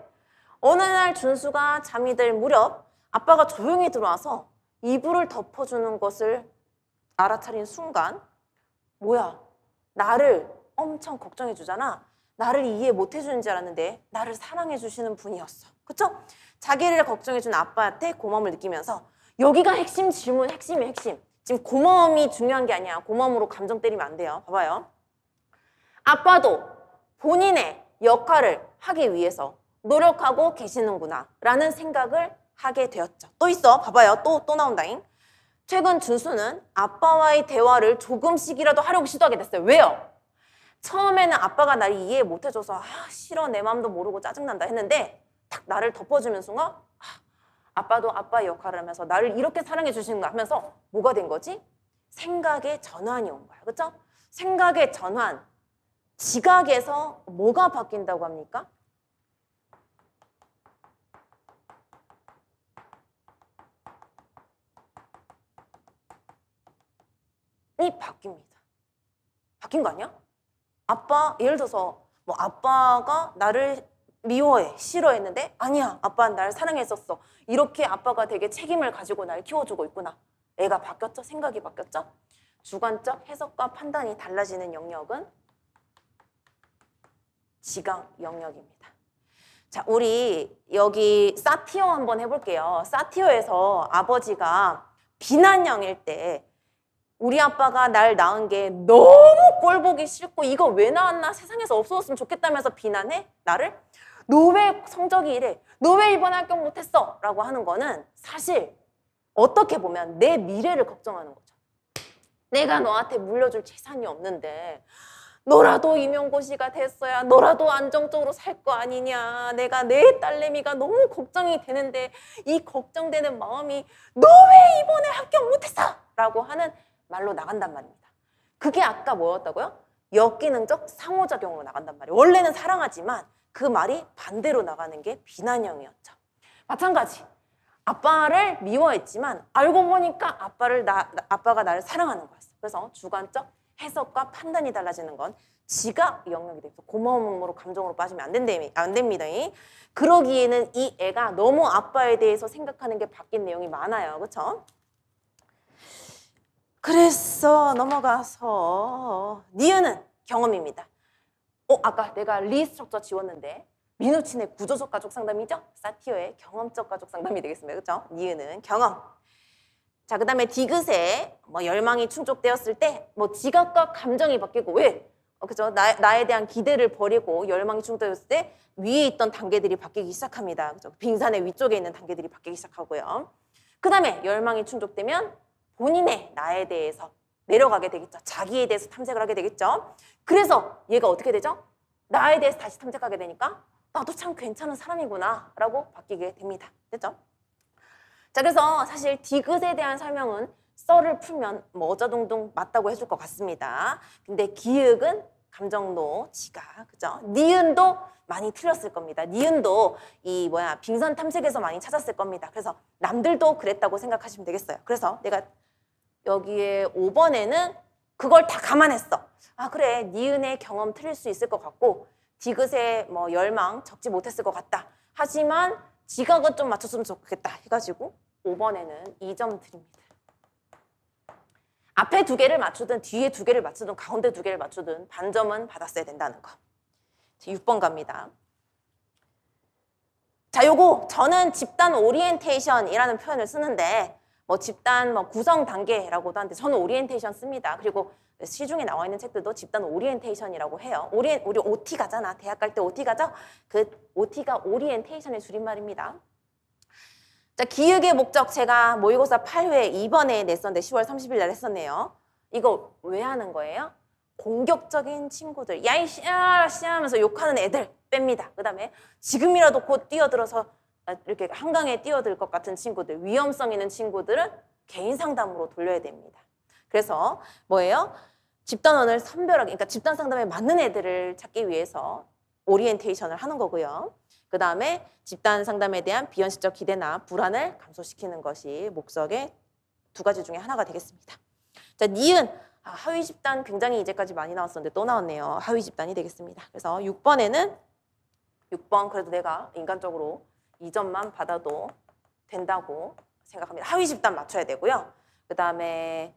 어느 날 준수가 잠이 들 무렵 아빠가 조용히 들어와서 이불을 덮어주는 것을 알아차린 순간 뭐야? 나를 엄청 걱정해 주잖아. 나를 이해 못 해주는 줄 알았는데 나를 사랑해 주시는 분이었어. 그쵸? 자기를 걱정해 준 아빠한테 고마움을 느끼면서 여기가 핵심 질문, 핵심이에요. 핵심. 지금 고마움이 중요한 게 아니야. 고마움으로 감정 때리면 안 돼요. 봐봐요. 아빠도 본인의 역할을 하기 위해서 노력하고 계시는구나 라는 생각을 하게 되었죠. 또 있어. 봐봐요. 또 나온다잉. 최근 준수는 아빠와의 대화를 조금씩이라도 하려고 시도하게 됐어요. 왜요? 처음에는 아빠가 나를 이해 못 해줘서 싫어, 내 마음도 모르고 짜증난다 했는데 딱 나를 덮어주는 순간 아빠도 아빠의 역할을 하면서 나를 이렇게 사랑해 주시는가 하면서 뭐가 된 거지? 생각의 전환이 온 거야. 그렇죠? 생각의 전환. 지각에서 뭐가 바뀐다고 합니까? 이 바뀝니다. 바뀐 거 아니야? 아빠, 예를 들어서 뭐 아빠가 나를 미워해, 싫어했는데 아니야, 아빠는 날 사랑했었어. 이렇게 아빠가 되게 책임을 가지고 날 키워주고 있구나. 애가 바뀌었죠? 생각이 바뀌었죠? 주관적 해석과 판단이 달라지는 영역은 지각 영역입니다. 자, 우리 여기 사티어 한번 해볼게요. 사티어에서 아버지가 비난형일 때 우리 아빠가 날 낳은 게 너무 꼴보기 싫고 이거 왜 낳았나? 세상에서 없어졌으면 좋겠다면서 비난해? 나를? 너 왜 성적이 이래? 너 왜 이번에 합격 못했어? 라고 하는 거는 사실 어떻게 보면 내 미래를 걱정하는 거죠. 내가 너한테 물려줄 재산이 없는데 너라도 임용고시가 됐어야 너라도 안정적으로 살 거 아니냐. 내가 내 딸내미가 너무 걱정이 되는데 이 걱정되는 마음이 너 왜 이번에 합격 못했어? 라고 하는 말로 나간단 말입니다. 그게 아까 뭐였다고요? 역기능적 상호작용으로 나간단 말이에요. 원래는 사랑하지만 그 말이 반대로 나가는 게 비난형이었죠. 마찬가지. 아빠를 미워했지만 알고 보니까 아빠가 나를 사랑하는 거였어. 그래서 주관적 해석과 판단이 달라지는 건 지각 영역이 돼서 고마움으로 감정으로 빠지면 안 됩니다. 그러기에는 이 애가 너무 아빠에 대해서 생각하는 게 바뀐 내용이 많아요. 그렇죠? 그래서 넘어가서 니은은 경험입니다. 아까 내가 리스트럭처 지웠는데 민우친의 구조적 가족 상담이죠? 사티어의 경험적 가족 상담이 되겠습니다. 그렇죠? 니은은 경험. 자, 그 다음에 디귿에 뭐 열망이 충족되었을 때 뭐 지각과 감정이 바뀌고 왜? 그죠? 나에 대한 기대를 버리고 열망이 충족되었을 때 위에 있던 단계들이 바뀌기 시작합니다. 그죠? 빙산의 위쪽에 있는 단계들이 바뀌기 시작하고요. 그 다음에 열망이 충족되면 본인의 나에 대해서 내려가게 되겠죠. 자기에 대해서 탐색을 하게 되겠죠. 그래서 얘가 어떻게 되죠? 나에 대해서 다시 탐색하게 되니까 나도 참 괜찮은 사람이구나 라고 바뀌게 됩니다. 됐죠? 자, 그래서 사실 디귿에 대한 설명은 썰을 풀면 뭐 어자동동 맞다고 해줄 것 같습니다. 근데 기역은 감정노, 지각, 그죠? 니은도 많이 틀렸을 겁니다. 니은도 빙산 탐색에서 많이 찾았을 겁니다. 그래서 남들도 그랬다고 생각하시면 되겠어요. 그래서 내가 여기에 5번에는 그걸 다 감안했어. 아, 그래. 니은의 경험 틀릴 수 있을 것 같고 디귿의 뭐 열망 적지 못했을 것 같다. 하지만 지각은 좀 맞췄으면 좋겠다 해가지고 5번에는 2점 드립니다. 앞에 2개를 맞추든 뒤에 2개를 맞추든 가운데 2개를 맞추든 반점은 받았어야 된다는 거. 6번 갑니다. 자, 요거 저는 집단 오리엔테이션이라는 표현을 쓰는데 뭐 집단 구성 단계라고도 하는데 저는 오리엔테이션 씁니다. 그리고 시중에 나와 있는 책들도 집단 오리엔테이션이라고 해요. 우리 OT 가잖아. 대학 갈 때 OT 가죠? 그 OT가 오리엔테이션의 줄임말입니다. 자, 기역의 목적 제가 모의고사 8회 2번에 냈었는데 10월 30일 날 했었네요. 이거 왜 하는 거예요? 공격적인 친구들, 야이 씨야 하면서 욕하는 애들 뺍니다. 그 다음에 지금이라도 곧 뛰어들어서 이렇게 한강에 뛰어들 것 같은 친구들, 위험성 있는 친구들은 개인 상담으로 돌려야 됩니다. 그래서 뭐예요? 집단원을 선별하게, 그러니까 집단 상담에 맞는 애들을 찾기 위해서 오리엔테이션을 하는 거고요. 그 다음에 집단 상담에 대한 비현실적 기대나 불안을 감소시키는 것이 목적의 2가지 중에 하나가 되겠습니다. 자, 니은. 하위 집단 굉장히 이제까지 많이 나왔었는데 또 나왔네요. 하위 집단이 되겠습니다. 그래서 6번에는 6번 그래도 내가 인간적으로 2점만 받아도 된다고 생각합니다. 하위 집단 맞춰야 되고요. 그 다음에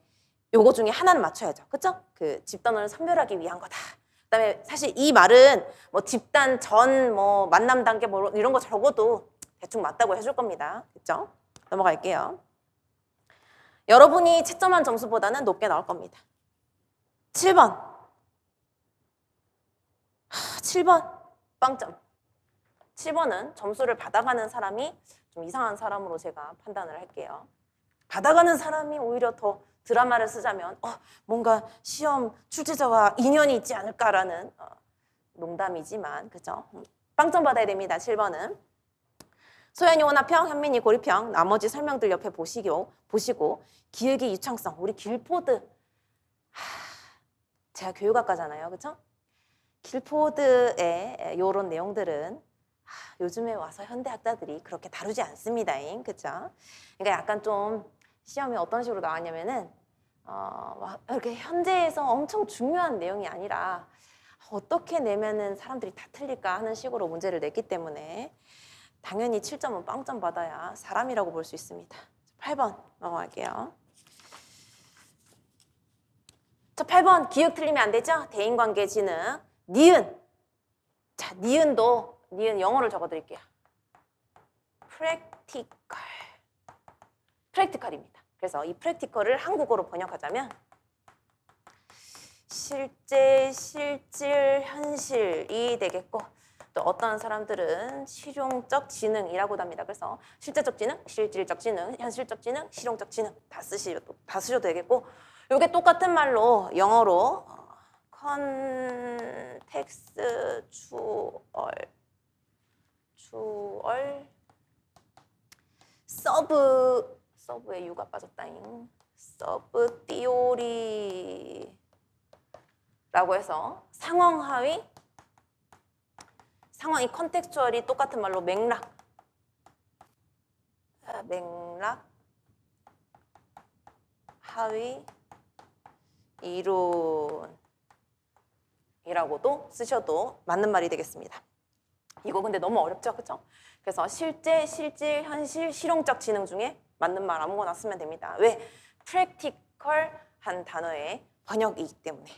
요거 중에 하나는 맞춰야죠. 그쵸? 그 집단원을 선별하기 위한 거다. 그 다음에 사실 이 말은 뭐 집단 전 만남 단계 이런 거 적어도 대충 맞다고 해줄 겁니다. 그쵸? 넘어갈게요. 여러분이 채점한 점수보다는 높게 나올 겁니다. 7번. 7번 빵점. 7번은 점수를 받아가는 사람이 좀 이상한 사람으로 제가 판단을 할게요. 받아가는 사람이 오히려 더 드라마를 쓰자면 뭔가 시험 출제자와 인연이 있지 않을까라는 농담이지만 그죠? 빵점 받아야 됩니다. 7번은. 소연이 원화평, 현민이 고리평, 나머지 설명들 옆에 보시고 기획의 유창성, 우리 길포드 제가 교육학과잖아요. 그렇죠? 길포드의 이런 내용들은 요즘에 와서 현대학자들이 그렇게 다루지 않습니다. 그렇죠? 그러니까 약간 좀 시험이 어떤 식으로 나왔냐면은 이렇게 현재에서 엄청 중요한 내용이 아니라 어떻게 내면은 사람들이 다 틀릴까 하는 식으로 문제를 냈기 때문에 당연히 7점은 빵점 받아야 사람이라고 볼 수 있습니다. 8번 넘어갈게요. 자, 8번 기억 틀리면 안 되죠? 대인관계 지능. 니은. 자, 니은 영어를 적어드릴게요. practical. practical입니다. 그래서 이 practical을 한국어로 번역하자면 실제, 실질, 현실이 되겠고 또 어떤 사람들은 실용적 지능이라고도 합니다. 그래서 실제적 지능, 실질적 지능, 현실적 지능, 실용적 지능 다 쓰셔도 되겠고 이게 똑같은 말로 영어로 컨텍스추얼 서브에 유가 빠졌다잉. 서브 띠오리라고 해서 상황이 컨텍스추얼이 똑같은 말로 맥락, 하위, 이론이라고도 쓰셔도 맞는 말이 되겠습니다. 이거 근데 너무 어렵죠, 그렇죠? 그래서 실제, 실질, 현실, 실용적 지능 중에 맞는 말 아무거나 쓰면 됩니다. 왜? practical한 단어의 번역이기 때문에.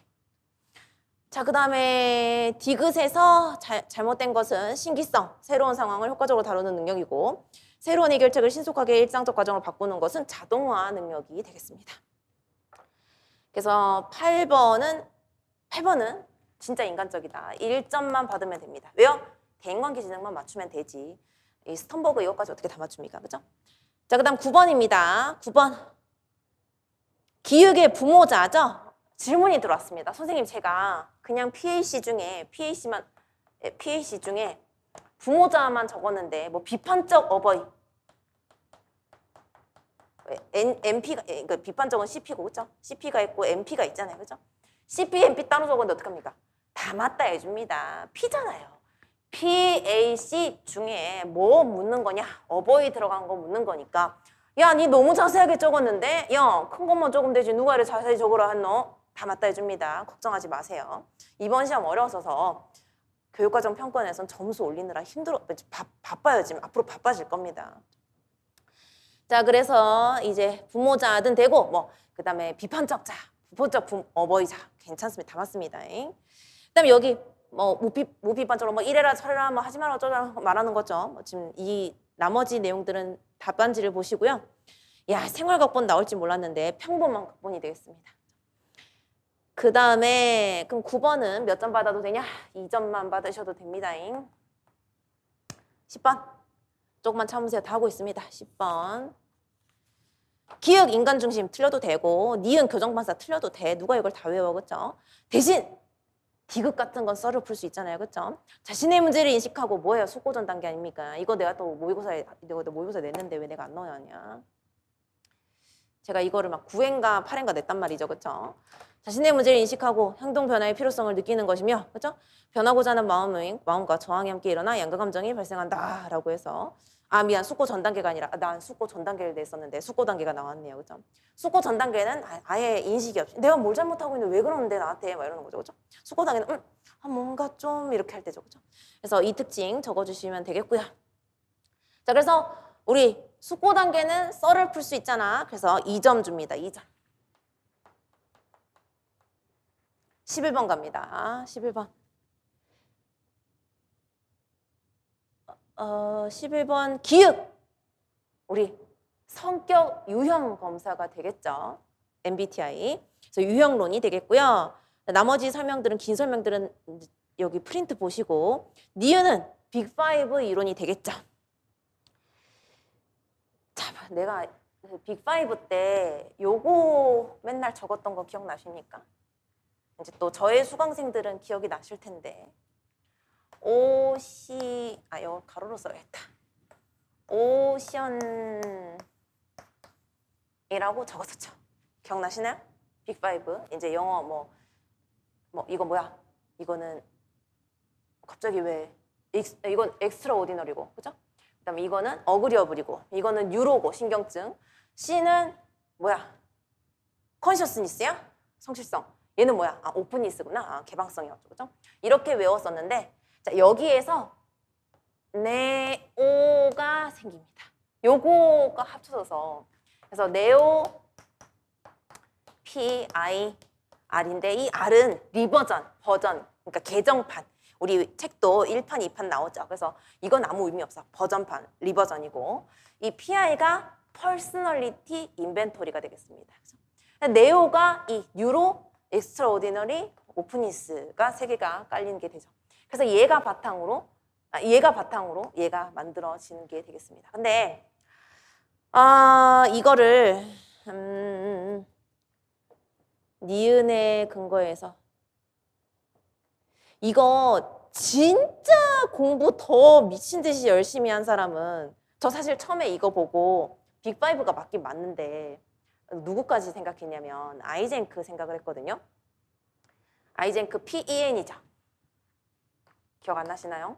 자, 그 다음에 디귿에서 잘못된 것은 신기성, 새로운 상황을 효과적으로 다루는 능력이고 새로운 해결책을 신속하게 일상적 과정으로 바꾸는 것은 자동화 능력이 되겠습니다. 그래서 8번은 진짜 인간적이다. 1점만 받으면 됩니다. 왜요? 대인관계 지능만 맞추면 되지. 이 스턴버그 이것까지 어떻게 다 맞춥니까? 그죠? 자, 그 다음 9번입니다. 9번. 기육의 부모자죠? 질문이 들어왔습니다. 선생님, 제가 그냥 PAC 중에 부모자만 적었는데 뭐 비판적 어버이 MP가 그러니까 비판적은 CP고 그죠? CP가 있고 MP가 있잖아요. 그죠? CP, MP 따로 적었는데 어떡합니까? 다 맞다 해줍니다. P잖아요. PAC 중에 뭐 묻는 거냐? 어버이 들어간 거 묻는 거니까 야, 니 너무 자세하게 적었는데 야, 큰 것만 적으면 되지 누가 이렇게 자세히 적으라 했노? 다 맞다 해줍니다. 걱정하지 마세요. 이번 시험 어려워서 교육과정 평가에선 점수 올리느라 바빠요. 지금 앞으로 바빠질 겁니다. 자, 그래서 이제 부모자든 되고 뭐 그다음에 비판적 자, 부포적 어버이자 괜찮습니다. 다 맞습니다. 그다음에 여기 뭐 무비판적으로 뭐 이래라 저래라 뭐 하지 마라 어쩌라 말하는 거죠. 뭐 지금 이 나머지 내용들은 답안지를 보시고요. 야, 생활각본 나올지 몰랐는데 평범한 각본이 되겠습니다. 그 다음에 그럼 9번은 몇 점 받아도 되냐? 2점만 받으셔도 됩니다. 10번 조금만 참으세요. 다 하고 있습니다. 10번 기억 인간중심 틀려도 되고 니은 교정반사 틀려도 돼. 누가 이걸 다 외워, 그렇죠? 대신 디귿 같은 건 썰을 풀 수 있잖아요, 그렇죠? 자신의 문제를 인식하고 뭐예요? 속고전 단계 아닙니까? 이거 내가 또 모의고사에 냈는데 왜 내가 안 넣어야 하냐? 제가 이거를 막 9회인가 8회인가 냈단 말이죠, 그렇죠? 자신의 문제를 인식하고 행동 변화의 필요성을 느끼는 것이며, 그렇죠? 변하고자 하는 마음과 저항이 함께 일어나 양가 감정이 발생한다라고 해서 미안, 숙고 전 단계가 아니라 난 숙고 전 단계를 냈었는데 숙고 단계가 나왔네요, 그렇죠? 숙고 전 단계는 아예 인식이 없이 내가 뭘 잘못하고 있는데 왜 그러는데 나한테 막 이러는 거죠, 그렇죠? 숙고 단계는 뭔가 좀 이렇게 할 때죠, 그렇죠? 그래서 이 특징 적어주시면 되겠고요. 자, 그래서 우리 숙고 단계는 썰을 풀 수 있잖아. 그래서 2점 줍니다. 2점. 11번 갑니다. 11번. 11번 기읍. 우리 성격 유형 검사가 되겠죠. MBTI. 그래서 유형론이 되겠고요. 나머지 설명들은 긴 설명들은 여기 프린트 보시고 니은은 빅5 이론이 되겠죠. 자, 내가 빅5 때 요거 맨날 적었던 거 기억나십니까? 이제 또 저의 수강생들은 기억이 나실 텐데 이거 가로로 써야겠다. 오션이라고 적었었죠. 기억나시나요? 빅5 이제 영어 뭐 이거 뭐야? 이거는 갑자기 왜? 이건 엑스트라 오디너리고, 그죠? 그다음에 이거는 어그리어블이고, 이거는 유로고, 신경증. C는 뭐야? 컨셔스니스야? 성실성. 얘는 뭐야? 아, 오픈니스구나. 아, 개방성이었죠, 그죠? 이렇게 외웠었는데, 자, 여기에서 네오가 생깁니다. 요거가 합쳐져서, 그래서 네오 PIR인데 이 R은 리버전, 버전, 그러니까 개정판. 우리 책도 1판, 2판 나오죠. 그래서 이건 아무 의미 없어. 버전판, 리버전이고. 이 PI가 퍼스널리티 인벤토리가 되겠습니다. 그래서 네오가 이 뉴로, 엑스트라오디너리, 오프니스가 세 개가 깔리는 게 되죠. 그래서 얘가 바탕으로 얘가 만들어지는 게 되겠습니다. 근데 이거를 니은의 근거에서 이거 진짜 공부 더 미친 듯이 열심히 한 사람은 저 사실 처음에 이거 보고 빅5가 맞긴 맞는데 누구까지 생각했냐면 아이젠크 생각을 했거든요. 아이젠크 PEN이죠. 기억 안 나시나요?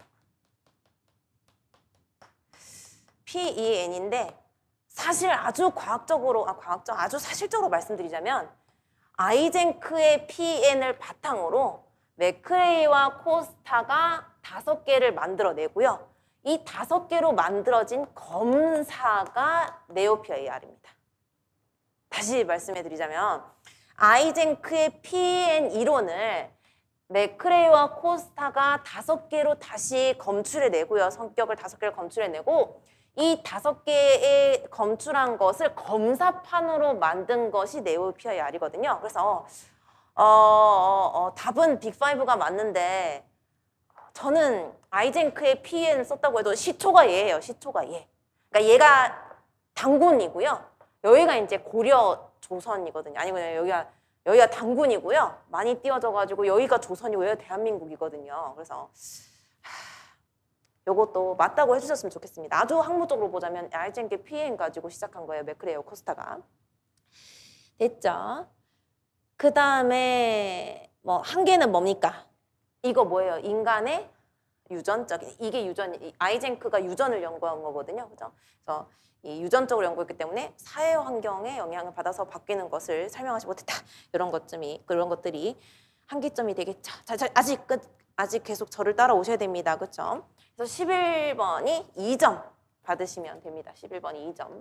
PEN인데 사실 아주 아주 사실적으로 말씀드리자면 아이젠크의 PEN을 바탕으로 맥크레이와 코스타가 5개를 만들어내고요. 이 5개로 만들어진 검사가 네오PIR입니다. 다시 말씀해드리자면 아이젠크의 PEN 이론을 맥크레이와 코스타가 5개로 다시 검출해내고요. 성격을 5개를 검출해내고 이 5개의 검출한 것을 검사판으로 만든 것이 네오PIR이거든요. 그래서 답은 빅5가 맞는데 저는 아이젠크의 PEN을 썼다고 해도 시초가 얘예요. 시초가 얘. 그러니까 얘가 단군이고요. 여기가 이제 고려 조선이거든요. 아니면 여기가 단군이고요. 많이 띄워져가지고 여기가 조선이고 여기가 대한민국이거든요. 그래서 요것도 맞다고 해주셨으면 좋겠습니다. 아주 학문적으로 보자면 아이젠크 PEN 가지고 시작한 거예요. 맥크레이와 코스타가. 됐죠? 그 다음에 뭐 한계는 뭡니까? 이거 뭐예요? 인간의 유전적인 이게 아이젠크가 유전을 연구한 거거든요. 그죠? 그래서 이 유전적으로 연구했기 때문에 사회 환경에 영향을 받아서 바뀌는 것을 설명하지 못했다. 그런 것들이 한계점이 되겠죠. 아직 계속 저를 따라오셔야 됩니다. 그렇죠? 그래서 11번이 2점 받으시면 됩니다. 11번이 2점.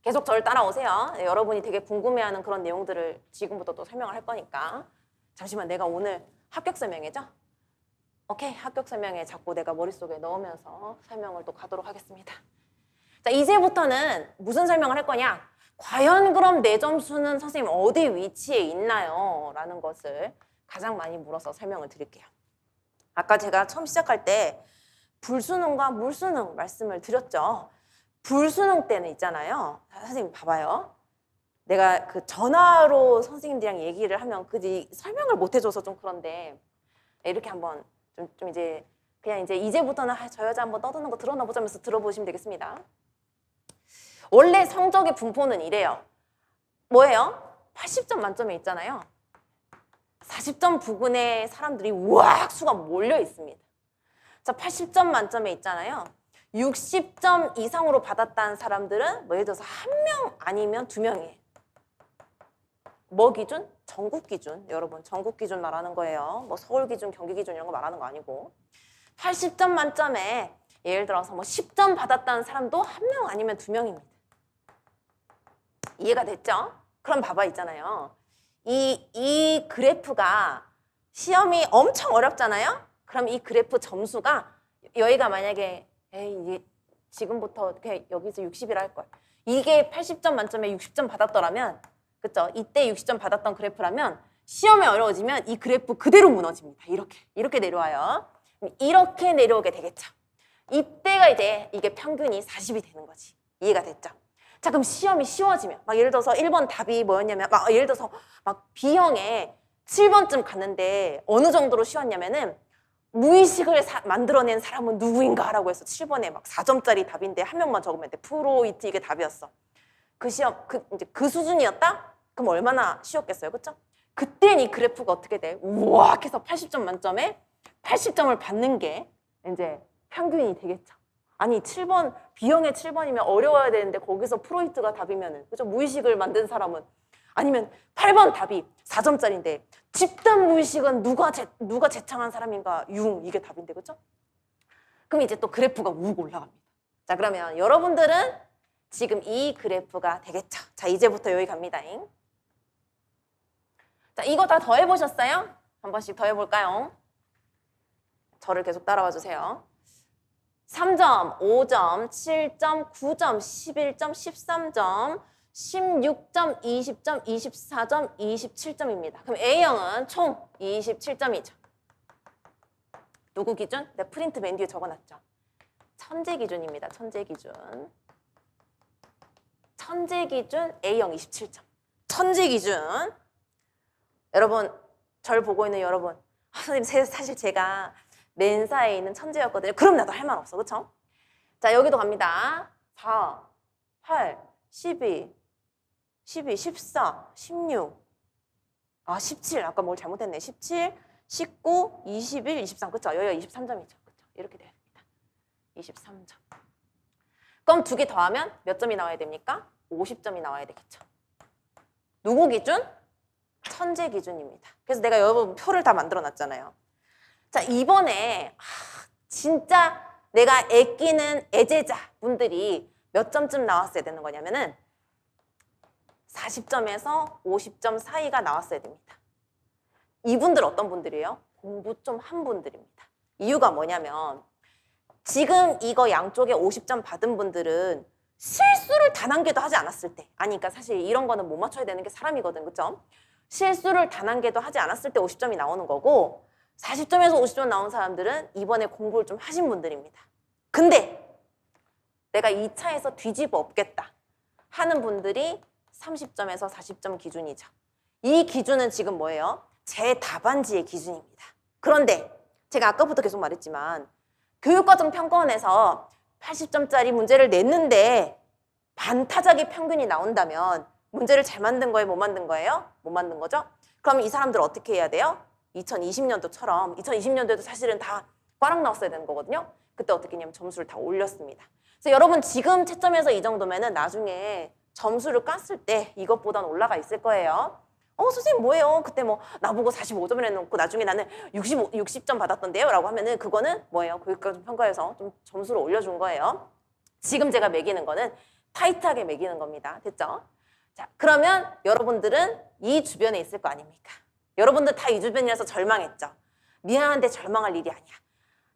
계속 저를 따라오세요. 여러분이 되게 궁금해하는 그런 내용들을 지금부터 또 설명을 할 거니까. 잠시만, 내가 오늘 합격 설명회죠? 오케이, 합격 설명회 자꾸 내가 머릿속에 넣으면서 설명을 또 가도록 하겠습니다. 자, 이제부터는 무슨 설명을 할 거냐? 과연 그럼 내 점수는 선생님 어디 위치에 있나요? 라는 것을 가장 많이 물어서 설명을 드릴게요. 아까 제가 처음 시작할 때 불수능과 물수능 말씀을 드렸죠. 불수능 때는 있잖아요. 선생님 봐봐요. 내가 그 전화로 선생님들이랑 얘기를 하면 그지 설명을 못 해줘서 좀 그런데 이렇게 한번 좀 이제 그냥 이제부터는 저 여자 한번 떠드는 거 들었나 보자면서 들어보시면 되겠습니다. 원래 성적의 분포는 이래요. 뭐예요? 80점 만점에 있잖아요. 40점 부근에 사람들이 우악 수가 몰려 있습니다. 자, 80점 만점에 있잖아요. 60점 이상으로 받았다는 사람들은 뭐 예를 들어서 1명 아니면 2명이에요. 뭐 기준? 전국 기준. 여러분, 전국 기준 말하는 거예요. 뭐 서울 기준, 경기 기준 이런 거 말하는 거 아니고. 80점 만점에 예를 들어서 뭐 10점 받았다는 사람도 1명 아니면 2명입니다. 이해가 됐죠? 그럼 봐봐 있잖아요. 이 그래프가 시험이 엄청 어렵잖아요? 그럼 이 그래프 점수가 여기가 만약에 이게 지금부터 그냥 여기서 60이라 할 걸. 이게 80점 만점에 60점 받았더라면 그쵸? 이때 60점 받았던 그래프라면 시험이 어려워지면 이 그래프 그대로 무너집니다. 이렇게 내려와요. 이렇게 내려오게 되겠죠. 이때가 이제 이게 평균이 40이 되는 거지. 이해가 됐죠? 자, 그럼 시험이 쉬워지면 막 예를 들어서 1번 답이 뭐였냐면 막 예를 들어서 막 B형에 7번쯤 갔는데 어느 정도로 쉬웠냐면은 무의식을 만들어낸 사람은 누구인가라고 해서 7번에 막 4점짜리 답인데 한 명만 적으면 돼. 프로이트 이게 답이었어. 그 시험 이제 그 수준이었다? 그럼 얼마나 쉬웠겠어요, 그렇죠? 그때는 이 그래프가 어떻게 돼? 우악 해서 80점 만점에 80점을 받는 게 이제 평균이 되겠죠. 아니 7번 B형의 7번이면 어려워야 되는데 거기서 프로이트가 답이면은 그죠? 무의식을 만든 사람은 아니면 8번 답이 4점짜리인데 집단 무의식은 누가 제창한 사람인가 융 이게 답인데 그죠? 그럼 이제 또 그래프가 우욱 올라갑니다. 자 그러면 여러분들은 지금 이 그래프가 되겠죠. 자 이제부터 여기 갑니다. 자 이거 다 더해보셨어요? 한 번씩 더해볼까요? 저를 계속 따라와 주세요. 3점, 5점, 7점, 9점, 11점, 13점, 16점, 20점, 24점, 27점입니다. 그럼 A형은 총 27점이죠. 누구 기준? 네, 프린트 맨 뒤에 적어놨죠. 천재 기준입니다. 천재 기준. 천재 기준 A형 27점. 천재 기준. 여러분, 절 보고 있는 여러분. 선생님, 사실 제가 맨사에 있는 천재였거든요. 그럼 나도 할 말 없어. 그쵸? 자, 여기도 갑니다. 4, 8, 12, 14, 16. 17. 아까 뭘 잘못했네. 17, 19, 21, 23. 그쵸? 여기가 23점이죠. 그쵸? 이렇게 돼야 됩니다. 23점. 그럼 두 개 더하면 몇 점이 나와야 됩니까? 50점이 나와야 되겠죠. 누구 기준? 천재 기준입니다. 그래서 내가 여러분 표를 다 만들어 놨잖아요. 자, 이번에 진짜 내가 애끼는 애제자 분들이 몇 점쯤 나왔어야 되는 거냐면은 40점에서 50점 사이가 나왔어야 됩니다. 이분들 어떤 분들이에요? 공부 좀 한 분들입니다. 이유가 뭐냐면 지금 이거 양쪽에 50점 받은 분들은 실수를 단 한 개도 하지 않았을 때 그러니까 사실 이런 거는 못 맞춰야 되는 게 사람이거든. 그쵸? 실수를 단 한 개도 하지 않았을 때 50점이 나오는 거고 40점에서 50점 나온 사람들은 이번에 공부를 좀 하신 분들입니다. 근데 내가 2차에서 뒤집어 엎겠다 하는 분들이 30점에서 40점 기준이죠. 이 기준은 지금 뭐예요? 제 답안지의 기준입니다. 그런데 제가 아까부터 계속 말했지만 교육과정 평가원에서 80점짜리 문제를 냈는데 반타작의 평균이 나온다면 문제를 잘 만든 거예요? 못 만든 거예요? 못 만든 거죠? 그럼 이 사람들 어떻게 해야 돼요? 2020년도처럼 2020년도에도 사실은 다 꽈락 나왔어야 되는 거거든요. 그때 어떻게 했냐면 점수를 다 올렸습니다. 그래서 여러분 지금 채점에서 이 정도면은 나중에 점수를 깠을 때 이것보다는 올라가 있을 거예요. 선생님 뭐예요? 그때 뭐 나보고 45점을 해놓고 나중에 나는 60점 받았던데요? 라고 하면은 그거는 뭐예요? 교육과정 평가에서 좀 점수를 올려준 거예요. 지금 제가 매기는 거는 타이트하게 매기는 겁니다. 됐죠? 자, 그러면 여러분들은 이 주변에 있을 거 아닙니까? 여러분들 다 이 주변이라서 절망했죠? 미안한데 절망할 일이 아니야.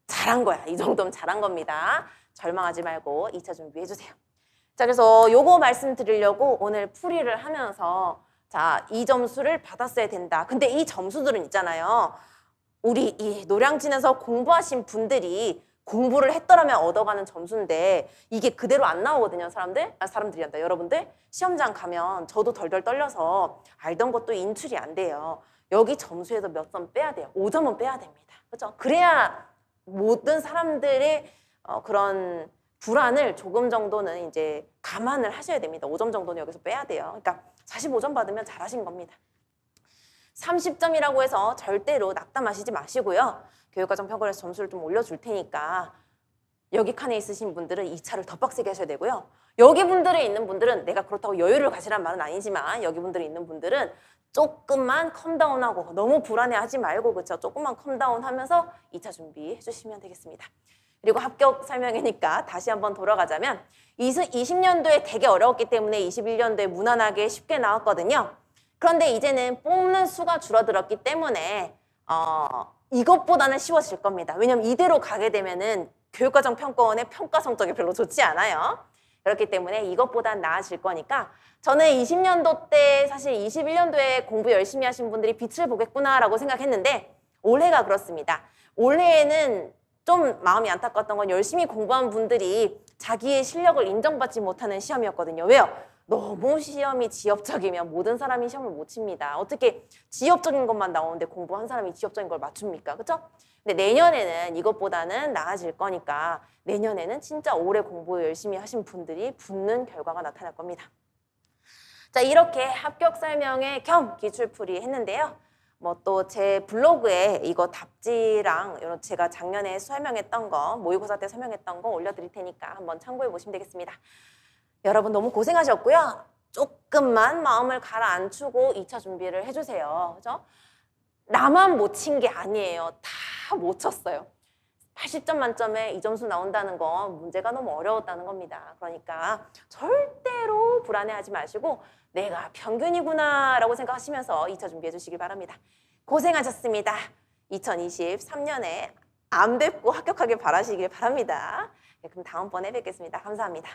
잘한 거야. 이 정도면 잘한 겁니다. 절망하지 말고 2차 준비해주세요. 자, 그래서 요거 말씀드리려고 오늘 풀이를 하면서 자, 이 점수를 받았어야 된다. 근데 이 점수들은 있잖아요. 우리 이 노량진에서 공부하신 분들이 공부를 했더라면 얻어가는 점수인데 이게 그대로 안 나오거든요, 사람들이 한다. 여러분들 시험장 가면 저도 덜덜 떨려서 알던 것도 인출이 안 돼요. 여기 점수에서 몇 점 빼야 돼요. 5점은 빼야 됩니다. 그렇죠? 그래야 모든 사람들의 그런 불안을 조금 정도는 이제 감안을 하셔야 됩니다. 5점 정도는 여기서 빼야 돼요. 그러니까 45점 받으면 잘하신 겁니다. 30점이라고 해서 절대로 낙담하시지 마시고요. 교육과정 평가에서 점수를 좀 올려줄 테니까 여기 칸에 있으신 분들은 2차를 더 빡세게 하셔야 되고요. 여기 분들에 있는 분들은 내가 그렇다고 여유를 가지란 말은 아니지만 여기 분들에 있는 분들은 조금만 컴다운하고 너무 불안해하지 말고 그렇죠. 조금만 컴다운하면서 2차 준비해 주시면 되겠습니다. 그리고 합격 설명이니까 다시 한번 돌아가자면 20년도에 되게 어려웠기 때문에 21년도에 무난하게 쉽게 나왔거든요. 그런데 이제는 뽑는 수가 줄어들었기 때문에 이것보다는 쉬워질 겁니다. 왜냐면 이대로 가게 되면은 교육과정 평가원의 평가 성적이 별로 좋지 않아요. 그렇기 때문에 이것보단 나아질 거니까 저는 20년도 때 사실 21년도에 공부 열심히 하신 분들이 빛을 보겠구나라고 생각했는데 올해가 그렇습니다. 올해에는 좀 마음이 안타까웠던 건 열심히 공부한 분들이 자기의 실력을 인정받지 못하는 시험이었거든요. 왜요? 너무 시험이 지엽적이면 모든 사람이 시험을 못 칩니다. 어떻게 지엽적인 것만 나오는데 공부한 사람이 지엽적인 걸 맞춥니까? 그렇죠? 근데 내년에는 이것보다는 나아질 거니까 내년에는 진짜 오래 공부 열심히 하신 분들이 붙는 결과가 나타날 겁니다. 자, 이렇게 합격 설명회 겸 기출풀이 했는데요. 뭐 또 제 블로그에 이거 답지랑 이런 제가 작년에 설명했던 거, 모의고사 때 설명했던 거 올려드릴 테니까 한번 참고해 보시면 되겠습니다. 여러분 너무 고생하셨고요. 조금만 마음을 가라앉히고 2차 준비를 해주세요. 그죠? 나만 못 친 게 아니에요. 다 못 쳤어요. 80점 만점에 이 점수 나온다는 건 문제가 너무 어려웠다는 겁니다. 그러니까 절대로 불안해하지 마시고 내가 평균이구나 라고 생각하시면서 2차 준비해 주시기 바랍니다. 고생하셨습니다. 2023년에 안 뵙고 합격하길 바라시길 바랍니다. 그럼 다음번에 뵙겠습니다. 감사합니다.